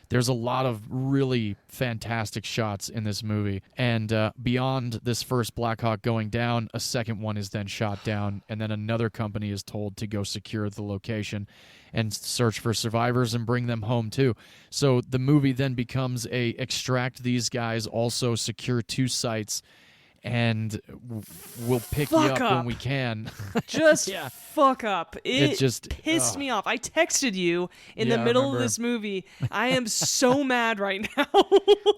there's a lot of really fantastic shots in this movie. And beyond this first Black Hawk going down, a second one is then shot down, and then another company is told to go secure the location and search for survivors and bring them home too. So the movie then becomes a extract these guys, also secure 2 sites, and we'll pick you up when we can. Just fuck up. It just pissed me off. I texted you in the middle of this movie. I am so mad right now.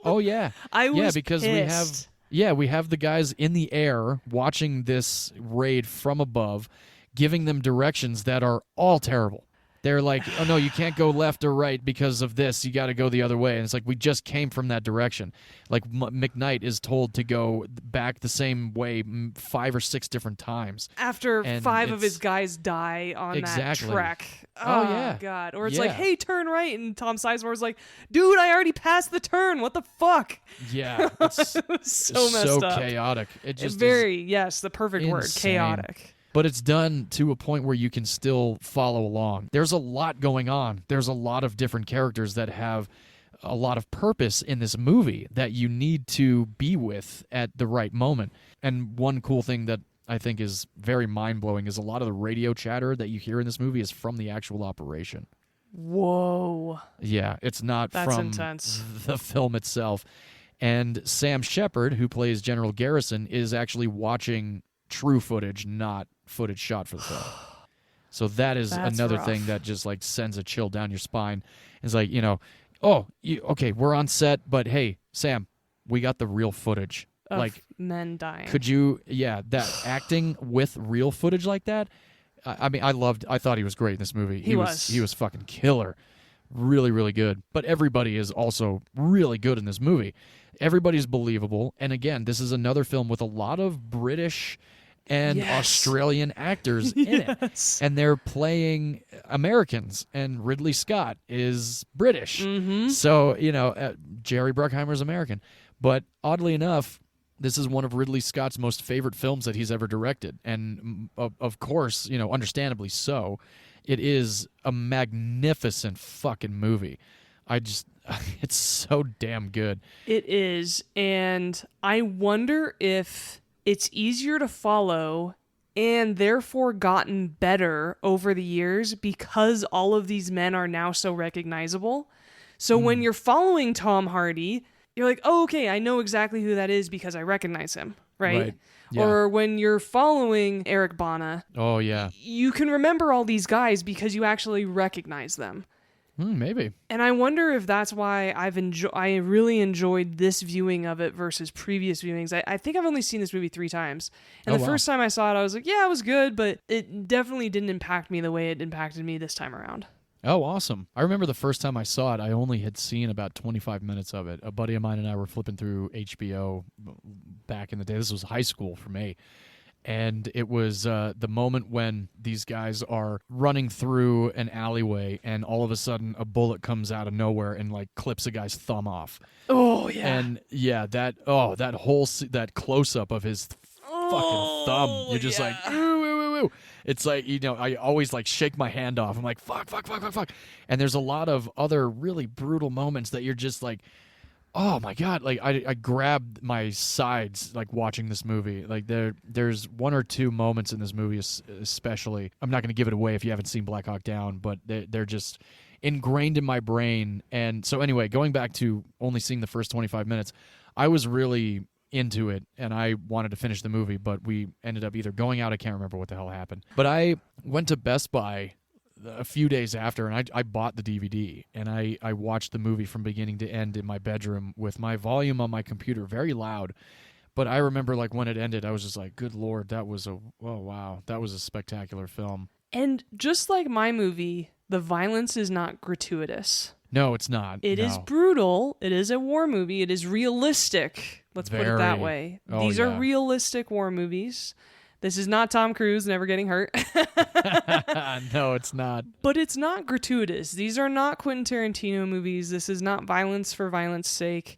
Oh yeah. I was because pissed. we have the guys in the air watching this raid from above, giving them directions that are all terrible. They're like, oh, no, you can't go left or right because of this. You got to go the other way. And it's like, we just came from that direction. Like, McKnight is told to go back the same way 5 or 6 different times. After 5 of his guys die on that trek. Oh, yeah. God. Or it's like, hey, turn right. And Tom Sizemore's like, dude, I already passed the turn. What the fuck? Yeah. It's so messed up. Chaotic. It just yes, the perfect word, chaotic. But it's done to a point where you can still follow along. There's a lot going on. There's a lot of different characters that have a lot of purpose in this movie that you need to be with at the right moment. And one cool thing that I think is very mind-blowing is a lot of the radio chatter that you hear in this movie is from the actual operation. Whoa. Yeah, it's not That's from intense. The film itself. And Sam Shepard, who plays General Garrison, is actually watching true footage, not footage shot for the film. So that is another thing that just like sends a chill down your spine. It's like, okay, we're on set, but hey, Sam, we got the real footage. Of like men dying. Could you, that acting with real footage like that? I mean, I thought he was great in this movie. He was fucking killer. Really, really good. But everybody is also really good in this movie. Everybody's believable. And again, this is another film with a lot of British and Australian actors in it. And they're playing Americans. And Ridley Scott is British. Mm-hmm. So, Jerry Bruckheimer's American. But oddly enough, this is one of Ridley Scott's most favorite films that he's ever directed. And of course, understandably so, it is a magnificent fucking movie. It's so damn good. It is. And I wonder if it's easier to follow and therefore gotten better over the years because all of these men are now so recognizable. So when you're following Tom Hardy, you're like, oh, okay, I know exactly who that is because I recognize him, right? Yeah. Or when you're following Eric Bana, oh yeah, you can remember all these guys because you actually recognize them. Maybe. And I wonder if that's why I really enjoyed this viewing of it versus previous viewings. I think I've only seen this movie 3 times. And the first time I saw it, I was like, yeah, it was good, but it definitely didn't impact me the way it impacted me this time around. Oh, awesome. I remember the first time I saw it, I only had seen about 25 minutes of it. A buddy of mine and I were flipping through HBO back in the day. This was high school for me. And it was the moment when these guys are running through an alleyway and all of a sudden a bullet comes out of nowhere and like clips a guy's thumb off. Oh, yeah. And yeah, that close up of his fucking thumb. You're just like, ooh, ooh, ooh, ooh. It's like, I always like shake my hand off. I'm like, fuck. And there's a lot of other really brutal moments that you're just like, oh my God, like I grabbed my sides like watching this movie. Like there's 1 or 2 moments in this movie especially. I'm not going to give it away if you haven't seen Black Hawk Down, but they're just ingrained in my brain. And so anyway, going back to only seeing the first 25 minutes, I was really into it and I wanted to finish the movie, but we ended up either going out, I can't remember what the hell happened. But I went to Best Buy a few days after, and I bought the DVD, and I watched the movie from beginning to end in my bedroom with my volume on my computer very loud. But I remember, like, when it ended, I was just like, good Lord, that was a spectacular film. And just like my movie, the violence is not gratuitous. No, it's not. It is brutal. It is a war movie. It is realistic, Let's put it that Very. way. Oh, These are yeah. realistic war movies. This is not Tom Cruise never getting hurt. No, it's not. But it's not gratuitous. These are not Quentin Tarantino movies. This is not violence for violence sake.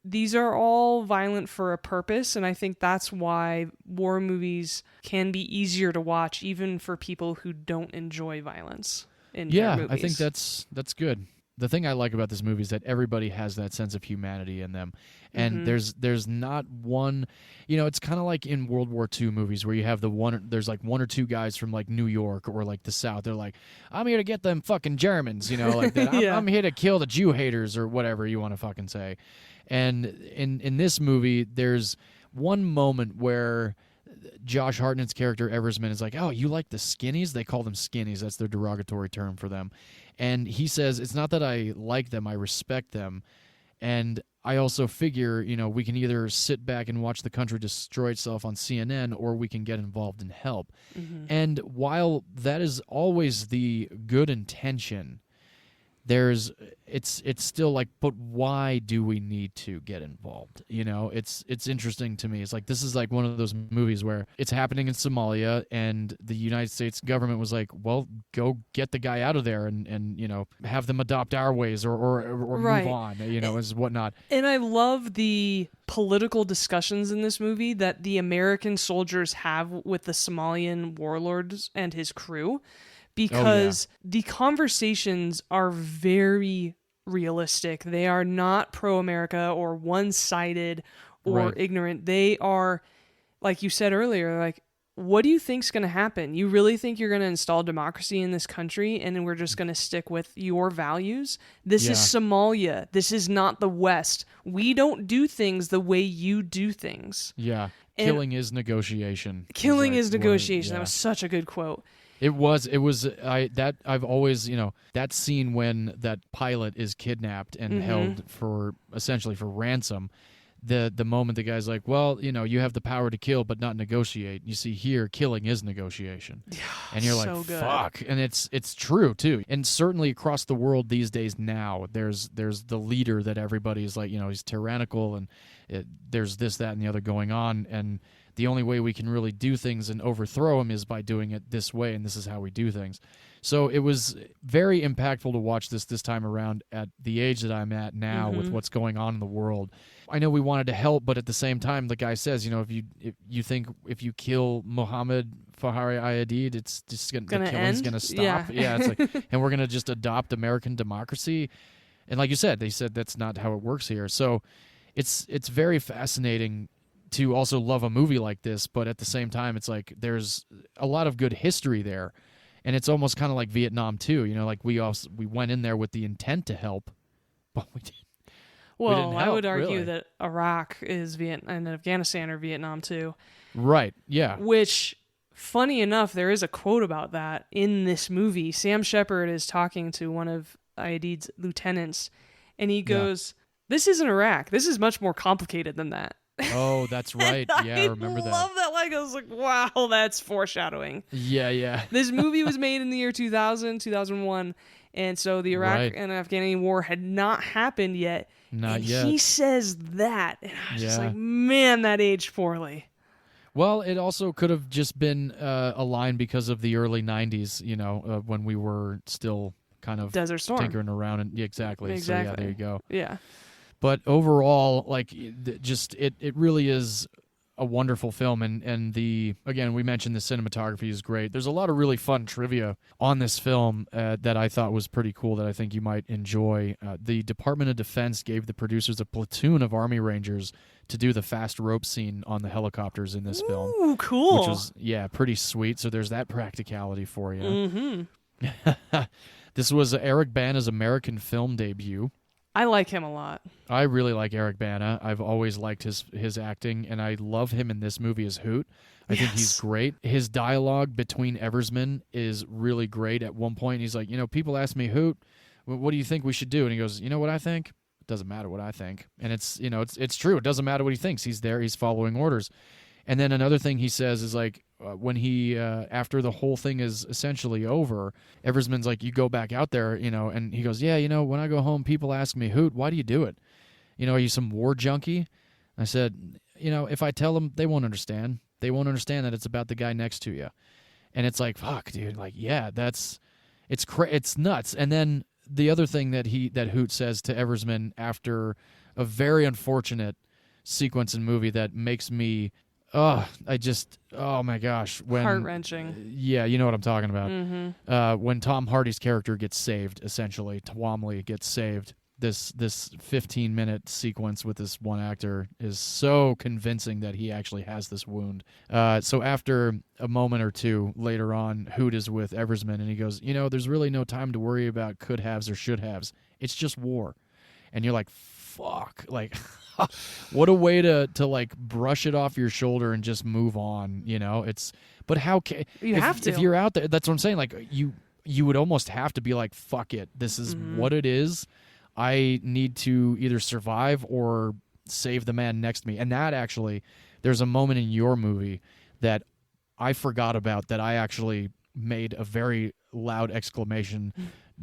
These are all violent for a purpose, and I think that's why war movies can be easier to watch even for people who don't enjoy violence in their movies. I think that's good. The thing I like about this movie is that everybody has that sense of humanity in them. And there's not one, it's kind of like in World War II movies where you have there's like one or two guys from like New York or like the South. They're like, I'm here to get them fucking Germans, like that. I'm here to kill the Jew haters or whatever you want to fucking say. And in this movie, there's one moment where Josh Hartnett's character Eversman is like, oh, you like the skinnies? They call them skinnies. That's their derogatory term for them. And he says, it's not that I like them, I respect them. And I also figure, we can either sit back and watch the country destroy itself on CNN, or we can get involved and help. And while that is always the good intention, it's still like, but why do we need to get involved? It's interesting to me. It's like, this is like one of those movies where it's happening in Somalia and the United States government was like, well, go get the guy out of there and have them adopt our ways or Right. move on, as whatnot. And I love the political discussions in this movie that the American soldiers have with the Somalian warlords and his crew, because the conversations are very realistic. They are not pro-America or one-sided or ignorant. They are, like you said earlier, like, what do you think's going to happen? You really think you're going to install democracy in this country and we're just going to stick with your values? This is Somalia. This is not the West. We don't do things the way you do things. Yeah. Killing is negotiation. Killing is negotiation. Yeah. That was such a good quote. It was I've always, that scene when that pilot is kidnapped and held for essentially for ransom, the moment the guy's like, well, you have the power to kill but not negotiate. You see here, killing is negotiation. And you're So like, good. fuck. And it's true too. And certainly across the world these days now, there's the leader that everybody's like, he's tyrannical and there's this, that, and the other going on, and the only way we can really do things and overthrow him is by doing it this way, and this is how we do things. So it was very impactful to watch this time around at the age that I'm at now with what's going on in the world. I know we wanted to help, but at the same time, the guy says, if you think if you kill Mohammed Fahari Ayadid, it's just the killing's going to stop. Yeah, it's like, and we're going to just adopt American democracy. And like you said, they said that's not how it works here. So it's very fascinating to also love a movie like this, but at the same time, it's like there's a lot of good history there, and it's almost kind of like Vietnam too. Like we went in there with the intent to help, but we didn't. Well, I would help, argue really. that Iraq is and Afghanistan are Vietnam too. Right. Yeah. Which, funny enough, there is a quote about that in this movie. Sam Shepard is talking to one of Ayadid's lieutenants, and he goes, "This isn't Iraq. This is much more complicated than that." Oh, that's right. Yeah, I remember that. I love that. Like, I was like, wow, that's foreshadowing. Yeah. This movie was made in the year 2000, 2001, and so the Iraq and Afghanistan war had not happened yet. Not yet. He says that, and I was just like, man, that aged poorly. Well, it also could have just been a line because of the early 90s, when we were still kind of Desert Storm. tinkering around. And exactly. So, yeah, there you go. Yeah. But overall, like, it really is a wonderful film, and again, we mentioned the cinematography is great. There's a lot of really fun trivia on this film that I thought was pretty cool that I think you might enjoy. The Department of Defense gave the producers a platoon of Army Rangers to do the fast rope scene on the helicopters in this film. Ooh, cool. Which was, pretty sweet. So there's that practicality for you. This was Eric Bana's American film debut. I like him a lot. I really like Eric Bana. I've always liked his acting, and I love him in this movie as Hoot. I think he's great. His dialogue between Eversman is really great. At one point, he's like, people ask me, Hoot, what do you think we should do? And he goes, you know what I think? It doesn't matter what I think. And it's true. It doesn't matter what he thinks. He's there. He's following orders. And then another thing he says is like, when he, after the whole thing is essentially over, Eversman's like, you go back out there, and he goes, yeah, when I go home, people ask me, Hoot, why do you do it? Are you some war junkie? I said, if I tell them, they won't understand. They won't understand that it's about the guy next to you. And it's like, fuck, dude. Like, yeah, it's nuts. And then the other thing that Hoot says to Eversman after a very unfortunate sequence in movie that makes me, oh my gosh. Heart-wrenching. Yeah, you know what I'm talking about. Mm-hmm. When Tom Hardy's character gets saved, essentially, Twomley gets saved. This 15-minute sequence with this one actor is so convincing that he actually has this wound. So after a moment or two later on, Hoot is with Eversman, and he goes, there's really no time to worry about could-haves or should-haves. It's just war. And you're like, fuck. Like, what a way to like brush it off your shoulder and just move on, But how can... have to. If you're out there, that's what I'm saying. Like, you would almost have to be like, fuck it. This is what it is. I need to either survive or save the man next to me. And that actually, there's a moment in your movie that I forgot about that I actually made a very loud exclamation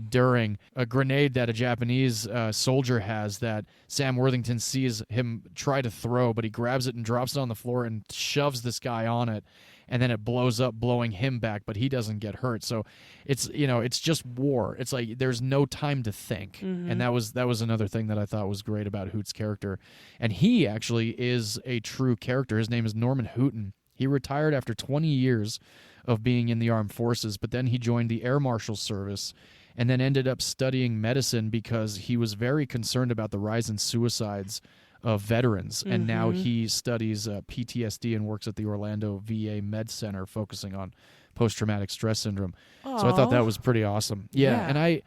during a grenade that a Japanese soldier has that Sam Worthington sees him try to throw, but he grabs it and drops it on the floor and shoves this guy on it. And then it blows up, blowing him back, but he doesn't get hurt. So it's it's just war. It's like there's no time to think. And that was another thing that I thought was great about Hoot's character. And he actually is a true character. His name is Norman Hooton. He retired after 20 years of being in the armed forces, but then he joined the Air Marshal Service and then ended up studying medicine because he was very concerned about the rise in suicides of veterans, and now he studies PTSD and works at the Orlando VA Med Center focusing on post-traumatic stress syndrome. Aww. So I thought that was pretty awesome. Yeah. And I,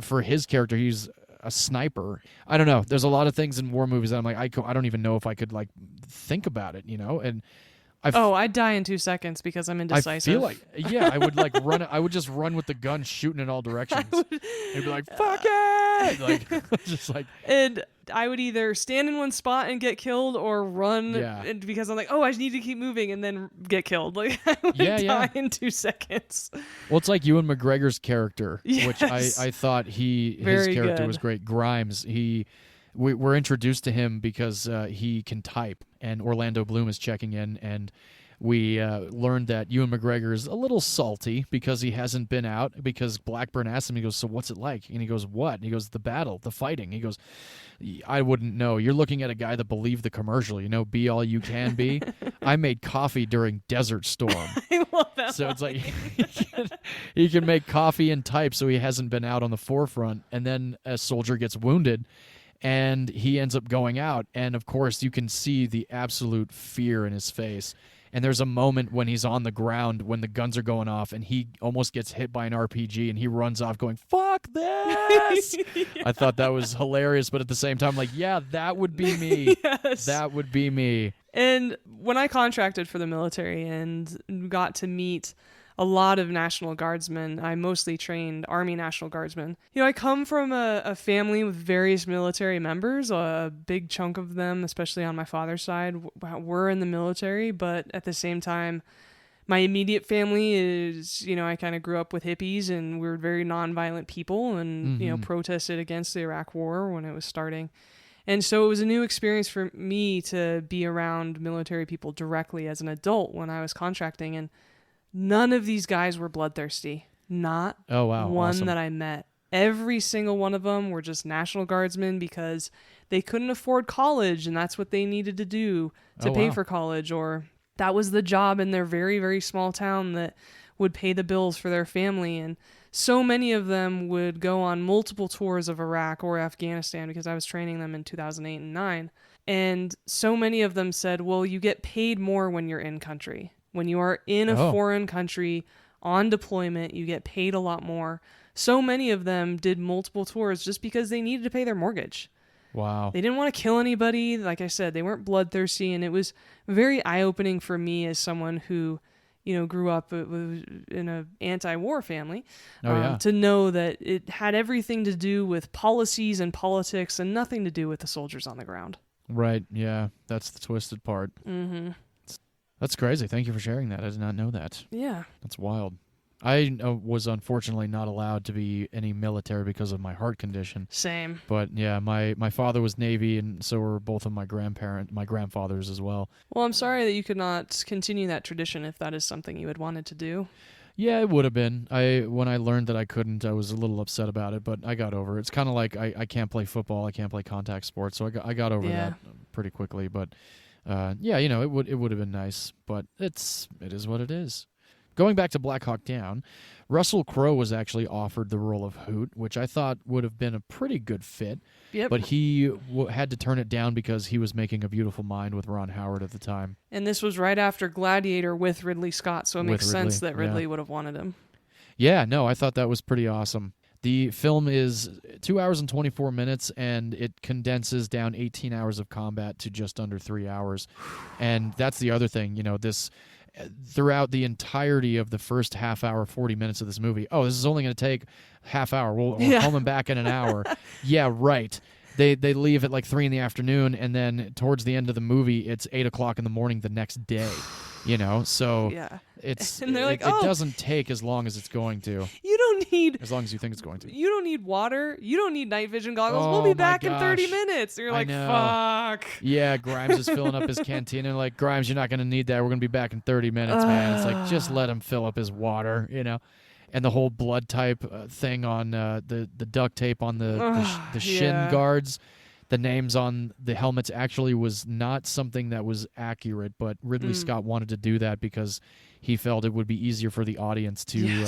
for his character, he's a sniper. I don't know. There's a lot of things in war movies that I'm like, I don't even know if I could like think about it, and I'd die in 2 seconds because I'm indecisive. I feel like, I would like run. I would just run with the gun, shooting in all directions. It'd be like, fuck it! Like, just like. And I would either stand in one spot and get killed, or run because I'm like, I need to keep moving, and then get killed. Like, I would die in 2 seconds. Well, it's like Ewan McGregor's character, which Yes. I thought his character was great. Grimes, we're introduced to him because he can type, and Orlando Bloom is checking in, and we learned that Ewan McGregor is a little salty because he hasn't been out, because Blackburn asked him, he goes, so what's it like? And he goes, what? And he goes, the battle, the fighting. He goes, I wouldn't know. You're looking at a guy that believed the commercial, be all you can be. I made coffee during Desert Storm. I love that. So it's like he can make coffee and type, so he hasn't been out on the forefront. And then a soldier gets wounded, and he ends up going out. And, of course, you can see the absolute fear in his face. And there's a moment when he's on the ground when the guns are going off, and he almost gets hit by an RPG, and he runs off going, fuck this! I thought that was hilarious, but at the same time, like, yeah, that would be me. Yes. That would be me. And when I contracted for the military and got to meet a lot of National Guardsmen, I mostly trained Army National Guardsmen. I come from a family with various military members. A big chunk of them, especially on my father's side, were in the military, but at the same time, my immediate family is, I kind of grew up with hippies, and we were very nonviolent people, and, protested against the Iraq War when it was starting. And so it was a new experience for me to be around military people directly as an adult when I was contracting, and none of these guys were bloodthirsty. Not one awesome. that I met. Every single one of them were just National Guardsmen because they couldn't afford college, and that's what they needed to do to pay for college, or that was the job in their very, very small town that would pay the bills for their family. And so many of them would go on multiple tours of Iraq or Afghanistan, because I was training them in 2008 and 2009. And so many of them said, well, you get paid more when you're in country. When you are in a foreign country on deployment, you get paid a lot more. So many of them did multiple tours just because they needed to pay their mortgage. Wow. They didn't want to kill anybody. Like I said, they weren't bloodthirsty, and it was very eye-opening for me as someone who, grew up in an anti-war family, to know that it had everything to do with policies and politics and nothing to do with the soldiers on the ground. Right, yeah. That's the twisted part. Mm-hmm. That's crazy. Thank you for sharing that. I did not know that. Yeah. That's wild. I was unfortunately not allowed to be any military because of my heart condition. Same. But yeah, my father was Navy, and so were both of my grandfathers as well. Well, I'm sorry that you could not continue that tradition if that is something you had wanted to do. Yeah, it would have been. When I learned that I couldn't, I was a little upset about it, but I got over it. It's kind of like I can't play football, I can't play contact sports, so I got over that pretty quickly. But yeah, it would have been nice, but it is what it is. Going back to Black Hawk Down, Russell Crowe was actually offered the role of Hoot, which I thought would have been a pretty good fit. Yep. But he had to turn it down because he was making A Beautiful Mind with Ron Howard at the time. And this was right after Gladiator with Ridley Scott, so it makes sense that Ridley yeah. would have wanted him. Yeah, no, I thought that was pretty awesome. The film is 2 hours and 24 minutes, and it condenses down 18 hours of combat to just under 3 hours. And that's the other thing, throughout the entirety of the first half hour, 40 minutes of this movie. Oh, this is only going to take half hour. We'll home them back in an hour. Yeah, right. They leave at like 3 in the afternoon, and then towards the end of the movie, it's 8 o'clock in the morning the next day. So yeah. it's and they're like, it doesn't take as long as it's going to. You don't need as long as you think it's going to. You don't need water. You don't need night vision goggles. Oh, we'll be back my in 30 gosh. minutes. You're like, I fuck. Yeah, Grimes is filling up his canteen, and like, Grimes, you're not going to need that. We're going to be back in 30 minutes, man. It's like, just let him fill up his water, And the whole blood type thing on the duct tape on the shin guards. The names on the helmets actually was not something that was accurate, but Ridley Scott wanted to do that because he felt it would be easier for the audience to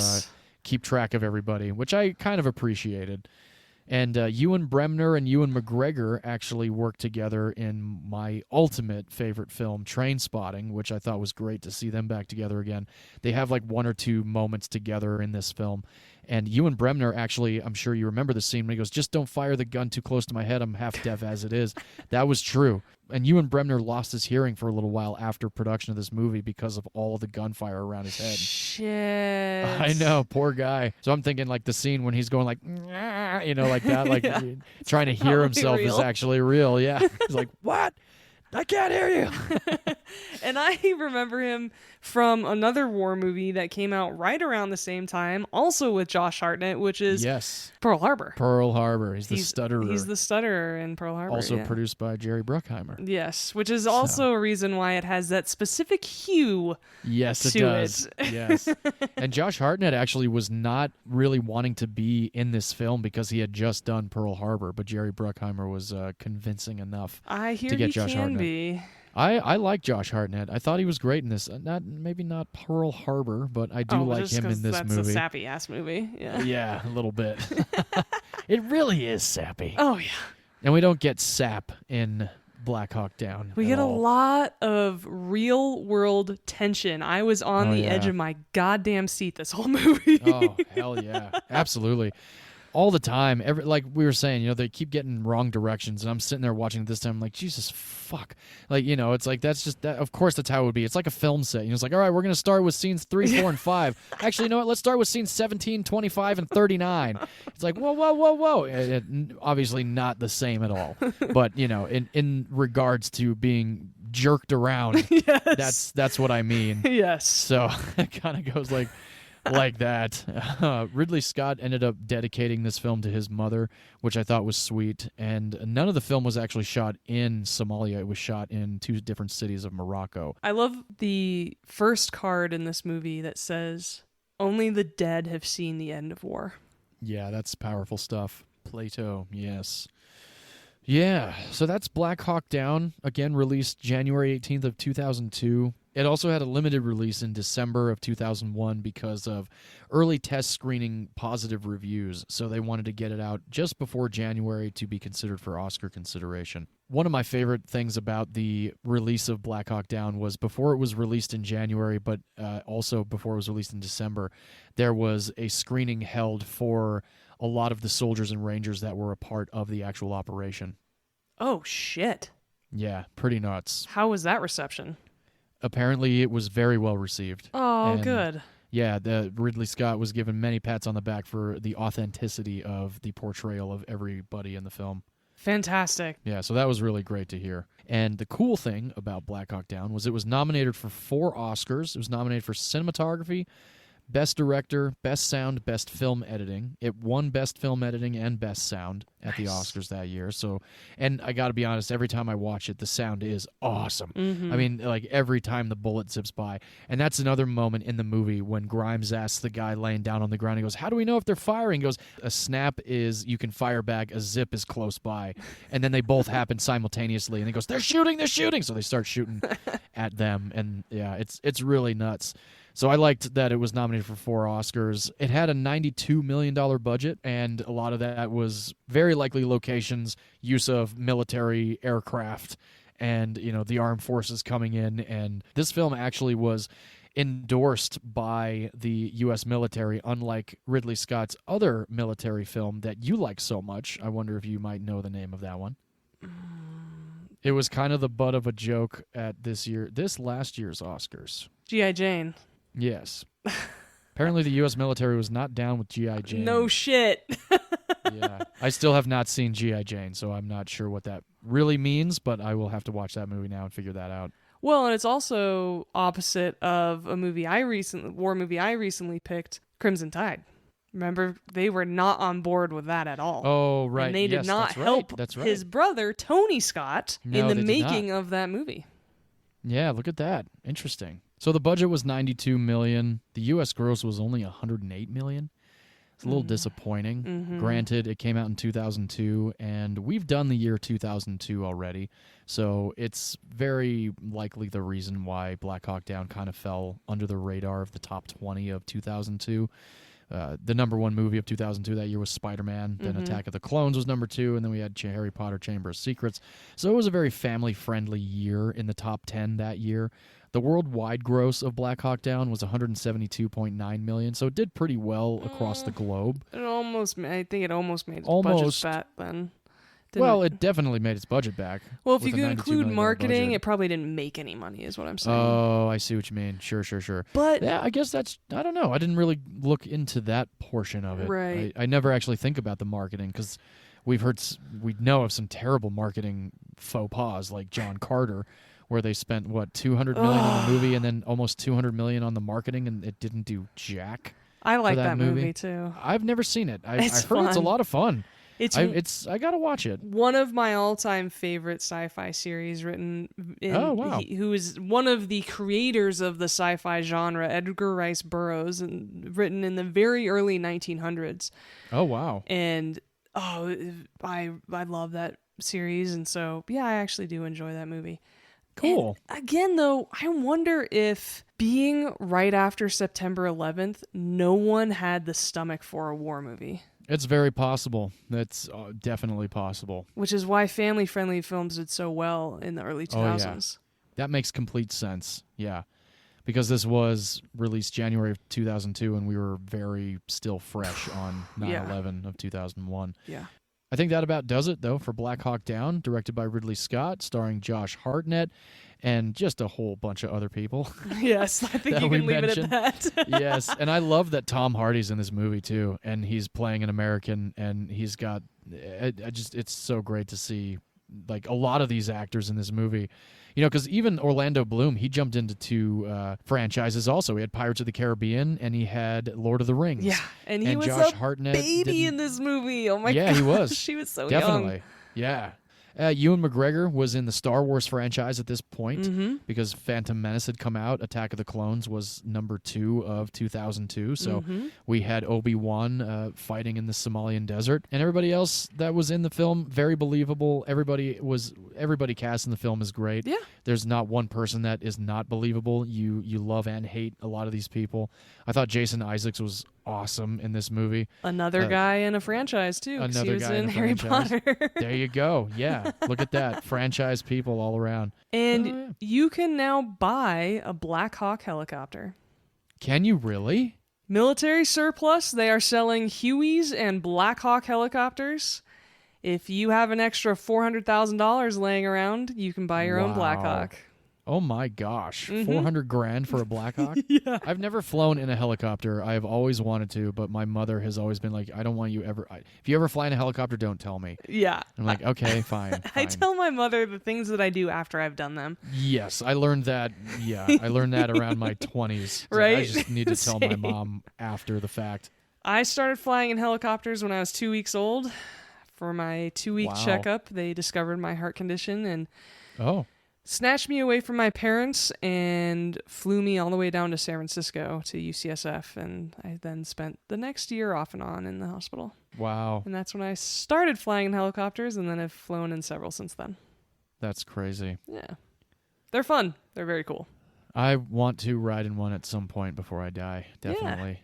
keep track of everybody, which I kind of appreciated. And Ewan Bremner and Ewan McGregor actually worked together in my ultimate favorite film, Trainspotting, which I thought was great to see them back together again. They have like one or two moments together in this film. And Ewan Bremner actually, I'm sure you remember the scene when he goes, "Just don't fire the gun too close to my head. I'm half deaf as it is." That was true. And Ewan Bremner lost his hearing for a little while after production of this movie because of all of the gunfire around his head. Shit. I know, poor guy. So I'm thinking like the scene when he's going like, like that, like trying to hear himself is actually real. Yeah. He's like, "What? I can't hear you." And I remember him from another war movie that came out right around the same time, also with Josh Hartnett, which is Pearl Harbor. Pearl Harbor. He's the stutterer. He's the stutterer in Pearl Harbor. Also produced by Jerry Bruckheimer. Yes, which is also a reason why it has that specific hue. Yes, it does. Yes. And Josh Hartnett actually was not really wanting to be in this film because he had just done Pearl Harbor, but Jerry Bruckheimer was convincing enough I hear to get he Josh can Hartnett. be. I like Josh Hartnett. I thought he was great in this. Maybe not Pearl Harbor, but I do like him in this that's movie. That's a sappy ass movie. Yeah. Yeah, a little bit. It really is sappy. Oh yeah. And we don't get sap in Black Hawk Down. We get all. a lot of real world tension. I was on the edge of my goddamn seat this whole movie. Oh, hell yeah. Absolutely. All the time, like we were saying, they keep getting wrong directions, and I'm sitting there watching it this time, like, Jesus, fuck. Like, it's like, that's just, that. Of course that's how it would be. It's like a film set. It's like, all right, we're going to start with scenes 3, 4, and 5. Actually, you know what? Let's start with scenes 17, 25, and 39. It's like, whoa. Obviously not the same at all. But, in regards to being jerked around, that's what I mean. Yes. So it kind of goes like that. Ridley Scott ended up dedicating this film to his mother, which I thought was sweet. And none of the film was actually shot in Somalia. It was shot in 2 different cities of Morocco. I love the first card in this movie that says, "Only the dead have seen the end of war." Yeah, that's powerful stuff. Plato, yes. Yeah, so that's Black Hawk Down, again released January 18th of 2002. It also had a limited release in December of 2001 because of early test screening positive reviews, so they wanted to get it out just before January to be considered for Oscar consideration. One of my favorite things about the release of Black Hawk Down was before it was released in January, but also before it was released in December, there was a screening held for a lot of the soldiers and rangers that were a part of the actual operation. Oh, shit. Yeah, pretty nuts. How was that reception? Apparently, it was very well received. Oh, and good. Yeah, the Ridley Scott was given many pats on the back for the authenticity of the portrayal of everybody in the film. Fantastic. Yeah, so that was really great to hear. And the cool thing about Black Hawk Down was it was nominated for 4 Oscars. It was nominated for cinematography, Best Director, Best Sound, Best Film Editing. It won Best Film Editing and Best Sound at the Oscars that year. So, and I got to be honest, every time I watch it, the sound is awesome. I mean, like every time the bullet zips by. And that's another moment in the movie when Grimes asks the guy laying down on the ground, he goes, "How do we know if they're firing?" He goes, "A snap is you can fire back, a zip is close by." And then they both happen simultaneously. And he goes, "They're shooting, they're shooting." So they start shooting at them. And yeah, it's really nuts. So I liked that it was nominated for 4 Oscars. It had a $92 million budget, and a lot of that was very likely locations, use of military aircraft, and the armed forces coming in. And this film actually was endorsed by the U.S. military, unlike Ridley Scott's other military film that you like so much. I wonder if you might know the name of that one. It was kind of the butt of a joke at this last year's Oscars. G.I. Jane. Yes. Apparently the U.S. military was not down with G.I. Jane. No shit. Yeah. I still have not seen G.I. Jane, so I'm not sure what that really means, but I will have to watch that movie now and figure that out. Well, and it's also opposite of a war movie I recently picked, Crimson Tide. Remember, they were not on board with that at all. Oh, right. And they did not help his brother, Tony Scott, in the making of that movie. Yeah, look at that. Interesting. So the budget was $92 million. The U.S. gross was only $108 million. It's a little disappointing. Mm-hmm. Granted, it came out in 2002, and we've done the year 2002 already, so it's very likely the reason why Black Hawk Down kind of fell under the radar of the top 20 of 2002. The number 1 movie of 2002 that year was Spider-Man. Then Attack of the Clones was number 2, and then we had Harry Potter Chamber of Secrets. So it was a very family-friendly year in the top 10 that year. The worldwide gross of Black Hawk Down was $172.9 million, so it did pretty well across the globe. I think it almost made its budget back then. It definitely made its budget back. Well, if you can include marketing, it probably didn't make any money, is what I'm saying. Oh, I see what you mean. Sure. But yeah, I guess I don't know. I didn't really look into that portion of it. Right. I never actually think about the marketing because we know of some terrible marketing faux pas like John Carter, where they spent, $200 million on the movie and then almost $200 million on the marketing, and it didn't do jack. I like that movie too. I've never seen it. I heard fun. It's a lot of fun. I gotta watch it. One of my all-time favorite sci-fi series written in, oh, wow. Who is one of the creators of the sci-fi genre, Edgar Rice Burroughs, and written in the very early 1900s. Oh, wow. And I love that series, and so yeah, I actually do enjoy that movie. Cool. And again, though, I wonder if being right after September 11th, no one had the stomach for a war movie. It's very possible. That's definitely possible. Which is why family-friendly films did so well in the early 2000s. Oh, yeah. That makes complete sense. Yeah. Because this was released January of 2002, and we were very still fresh on 9/11 of 2001. Yeah. I think that about does it, though, for Black Hawk Down, directed by Ridley Scott, starring Josh Hartnett, and just a whole bunch of other people. Yes, I think you can leave it at that. Yes, and I love that Tom Hardy's in this movie, too, and he's playing an American, and he's got... it's so great to see, like, a lot of these actors in this movie. Because even Orlando Bloom, he jumped into 2 franchises also. He had Pirates of the Caribbean, and he had Lord of the Rings. Yeah, and he was Josh a Hartnett baby in this movie. Oh, my God. Yeah, he was. She was so Definitely. young. Yeah. Ewan McGregor was in the Star Wars franchise at this point because Phantom Menace had come out. Attack of the Clones was number 2 of 2002. So we had Obi-Wan fighting in the Somalian desert. And everybody else that was in the film, very believable. Everybody cast in the film is great. Yeah. There's not one person that is not believable. You love and hate a lot of these people. I thought Jason Isaacs was awesome in this movie. Another guy in a franchise, too. He was in Harry Potter. There you go. Yeah. Look at that. Franchise people all around. And you can now buy a Black Hawk helicopter. Can you really? Military surplus. They are selling Hueys and Black Hawk helicopters. If you have an extra $400,000 laying around, you can buy your own Black Hawk. Oh my gosh. 400 grand for a Black Hawk? Yeah. I've never flown in a helicopter. I've always wanted to, but my mother has always been like, I don't want you ever. If you ever fly in a helicopter, don't tell me. Yeah. I'm like, okay, fine. I tell my mother the things that I do after I've done them. Yes, I learned that. Yeah, I learned that around my 20s. Right? I just need to tell my Same. mom after the fact. I started flying in helicopters when I was 2 weeks old. For my 2-week Wow. checkup, they discovered my heart condition and Oh, snatched me away from my parents and flew me all the way down to San Francisco to UCSF. And I then spent the next year off and on in the hospital. wow. And that's when I started flying in helicopters, and then I've flown in several since then. That's crazy. Yeah. They're fun. They're very cool. I want to ride in one at some point before I die. Definitely.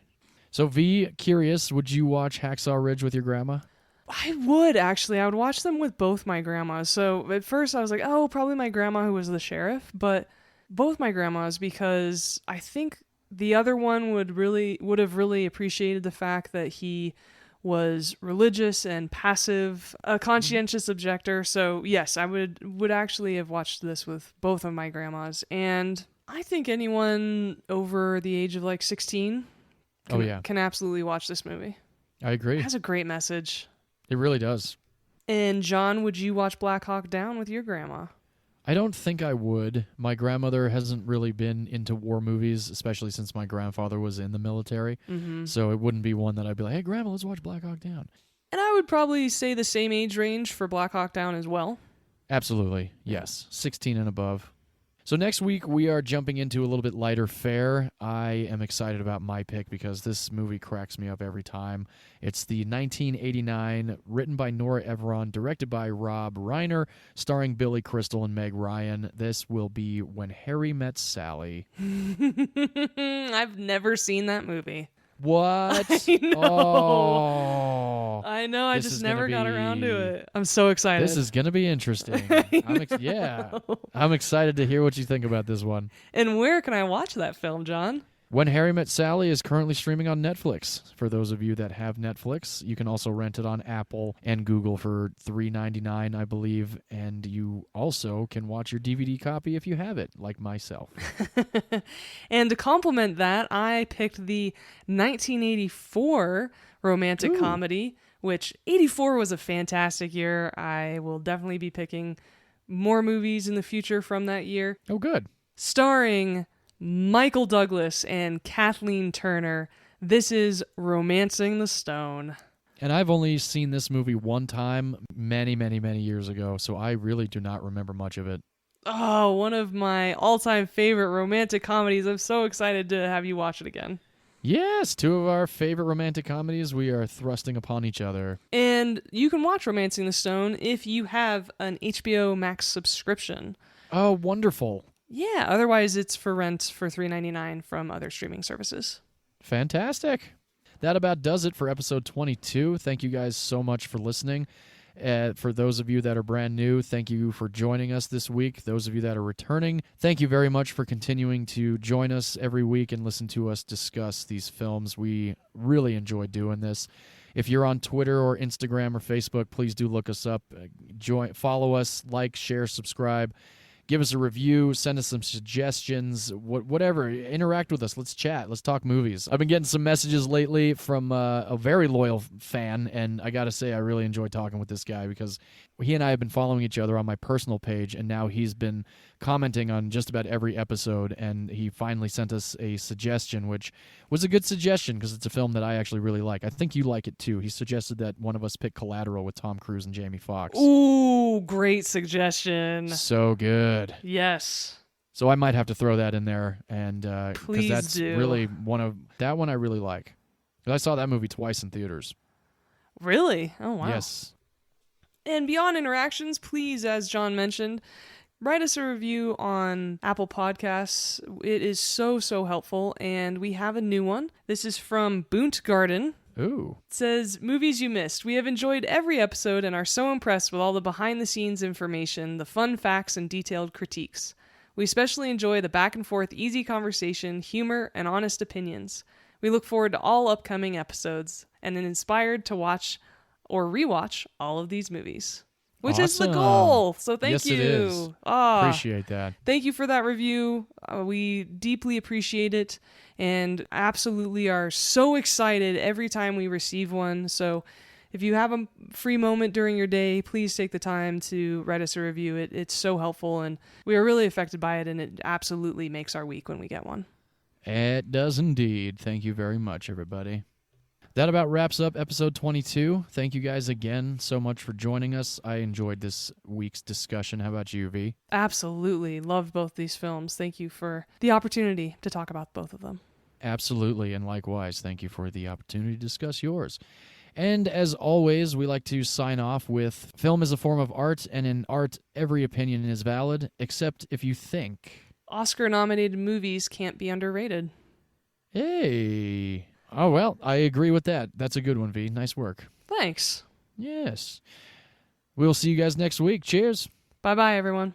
So, V, curious, would you watch Hacksaw Ridge with your grandma? I would, actually. I would watch them with both my grandmas. So at first I was like, oh, probably my grandma who was the sheriff, but both my grandmas, because I think the other one would have really appreciated the fact that he was religious and passive, a conscientious objector. So yes, I would actually have watched this with both of my grandmas. And I think anyone over the age of like 16 can absolutely watch this movie. I agree. It has a great message. It really does. And John, would you watch Black Hawk Down with your grandma? I don't think I would. My grandmother hasn't really been into war movies, especially since my grandfather was in the military. Mm-hmm. So it wouldn't be one that I'd be like, hey, Grandma, let's watch Black Hawk Down. And I would probably say the same age range for Black Hawk Down as well. Absolutely. Yes. 16 and above. So next week, we are jumping into a little bit lighter fare. I am excited about my pick because this movie cracks me up every time. It's the 1989, written by Nora Ephron, directed by Rob Reiner, starring Billy Crystal and Meg Ryan. This will be When Harry Met Sally. I've never seen that movie. What? I know. Oh. I know. I This just is never gonna got around be- to it. I'm so excited. This is going to be interesting. Yeah. I'm excited to hear what you think about this one. And where can I watch that film, John? When Harry Met Sally is currently streaming on Netflix. For those of you that have Netflix, you can also rent it on Apple and Google for $3.99, I believe. And you also can watch your DVD copy if you have it, like myself. And to complement that, I picked the 1984 romantic comedy, which 84 was a fantastic year. I will definitely be picking more movies in the future from that year. Oh, good. Starring Michael Douglas and Kathleen Turner. This is Romancing the Stone. And I've only seen this movie one time many, many, many years ago, so I really do not remember much of it. Oh, one of my all-time favorite romantic comedies. I'm so excited to have you watch it again. Yes, two of our favorite romantic comedies we are thrusting upon each other. And you can watch Romancing the Stone if you have an HBO Max subscription. Oh, wonderful. Yeah, otherwise it's for rent for $3.99 from other streaming services. Fantastic. That about does it for episode 22. Thank you guys so much for listening. For those of you that are brand new, thank you for joining us this week. Those of you that are returning, thank you very much for continuing to join us every week and listen to us discuss these films. We really enjoy doing this. If you're on Twitter or Instagram or Facebook, please do look us up. Follow us, like, share, subscribe. Give us a review, send us some suggestions, whatever. Interact with us. Let's chat. Let's talk movies. I've been getting some messages lately from a very loyal fan, and I got to say I really enjoy talking with this guy because he and I have been following each other on my personal page, and now he's been commenting on just about every episode, and he finally sent us a suggestion, which was a good suggestion because it's a film that I actually really like. I think you like it too. He suggested that one of us pick Collateral with Tom Cruise and Jamie Foxx. Ooh, great suggestion. So good. Yes. So I might have to throw that in there, and because Please that's do. really that one I really like. 'Cause I saw that movie twice in theaters. Really? Oh, wow. Yes. And beyond interactions, please, as John mentioned, write us a review on Apple Podcasts. It is so, so helpful. And we have a new one. This is from Boont Garden. Ooh. It says, movies you missed. We have enjoyed every episode and are so impressed with all the behind-the-scenes information, the fun facts, and detailed critiques. We especially enjoy the back-and-forth easy conversation, humor, and honest opinions. We look forward to all upcoming episodes and are inspired to watch or rewatch all of these movies. which is the Awesome. goal. So thank Yes, you. it is. Ah, Appreciate that. thank you for that review. We deeply appreciate it and absolutely are so excited every time we receive one. So if you have a free moment during your day, please take the time to write us a review. It's so helpful, and we are really affected by it, and it absolutely makes our week when we get one. It does indeed. Thank you very much, everybody. That about wraps up episode 22. Thank you guys again so much for joining us. I enjoyed this week's discussion. How about you, V? Absolutely. Loved both these films. Thank you for the opportunity to talk about both of them. Absolutely, and likewise, thank you for the opportunity to discuss yours. And as always, we like to sign off with film is a form of art, and in art, every opinion is valid, except if you think. Oscar-nominated movies can't be underrated. Hey. Oh, well, I agree with that. That's a good one, V. Nice work. Thanks. Yes. We'll see you guys next week. Cheers. Bye-bye, everyone.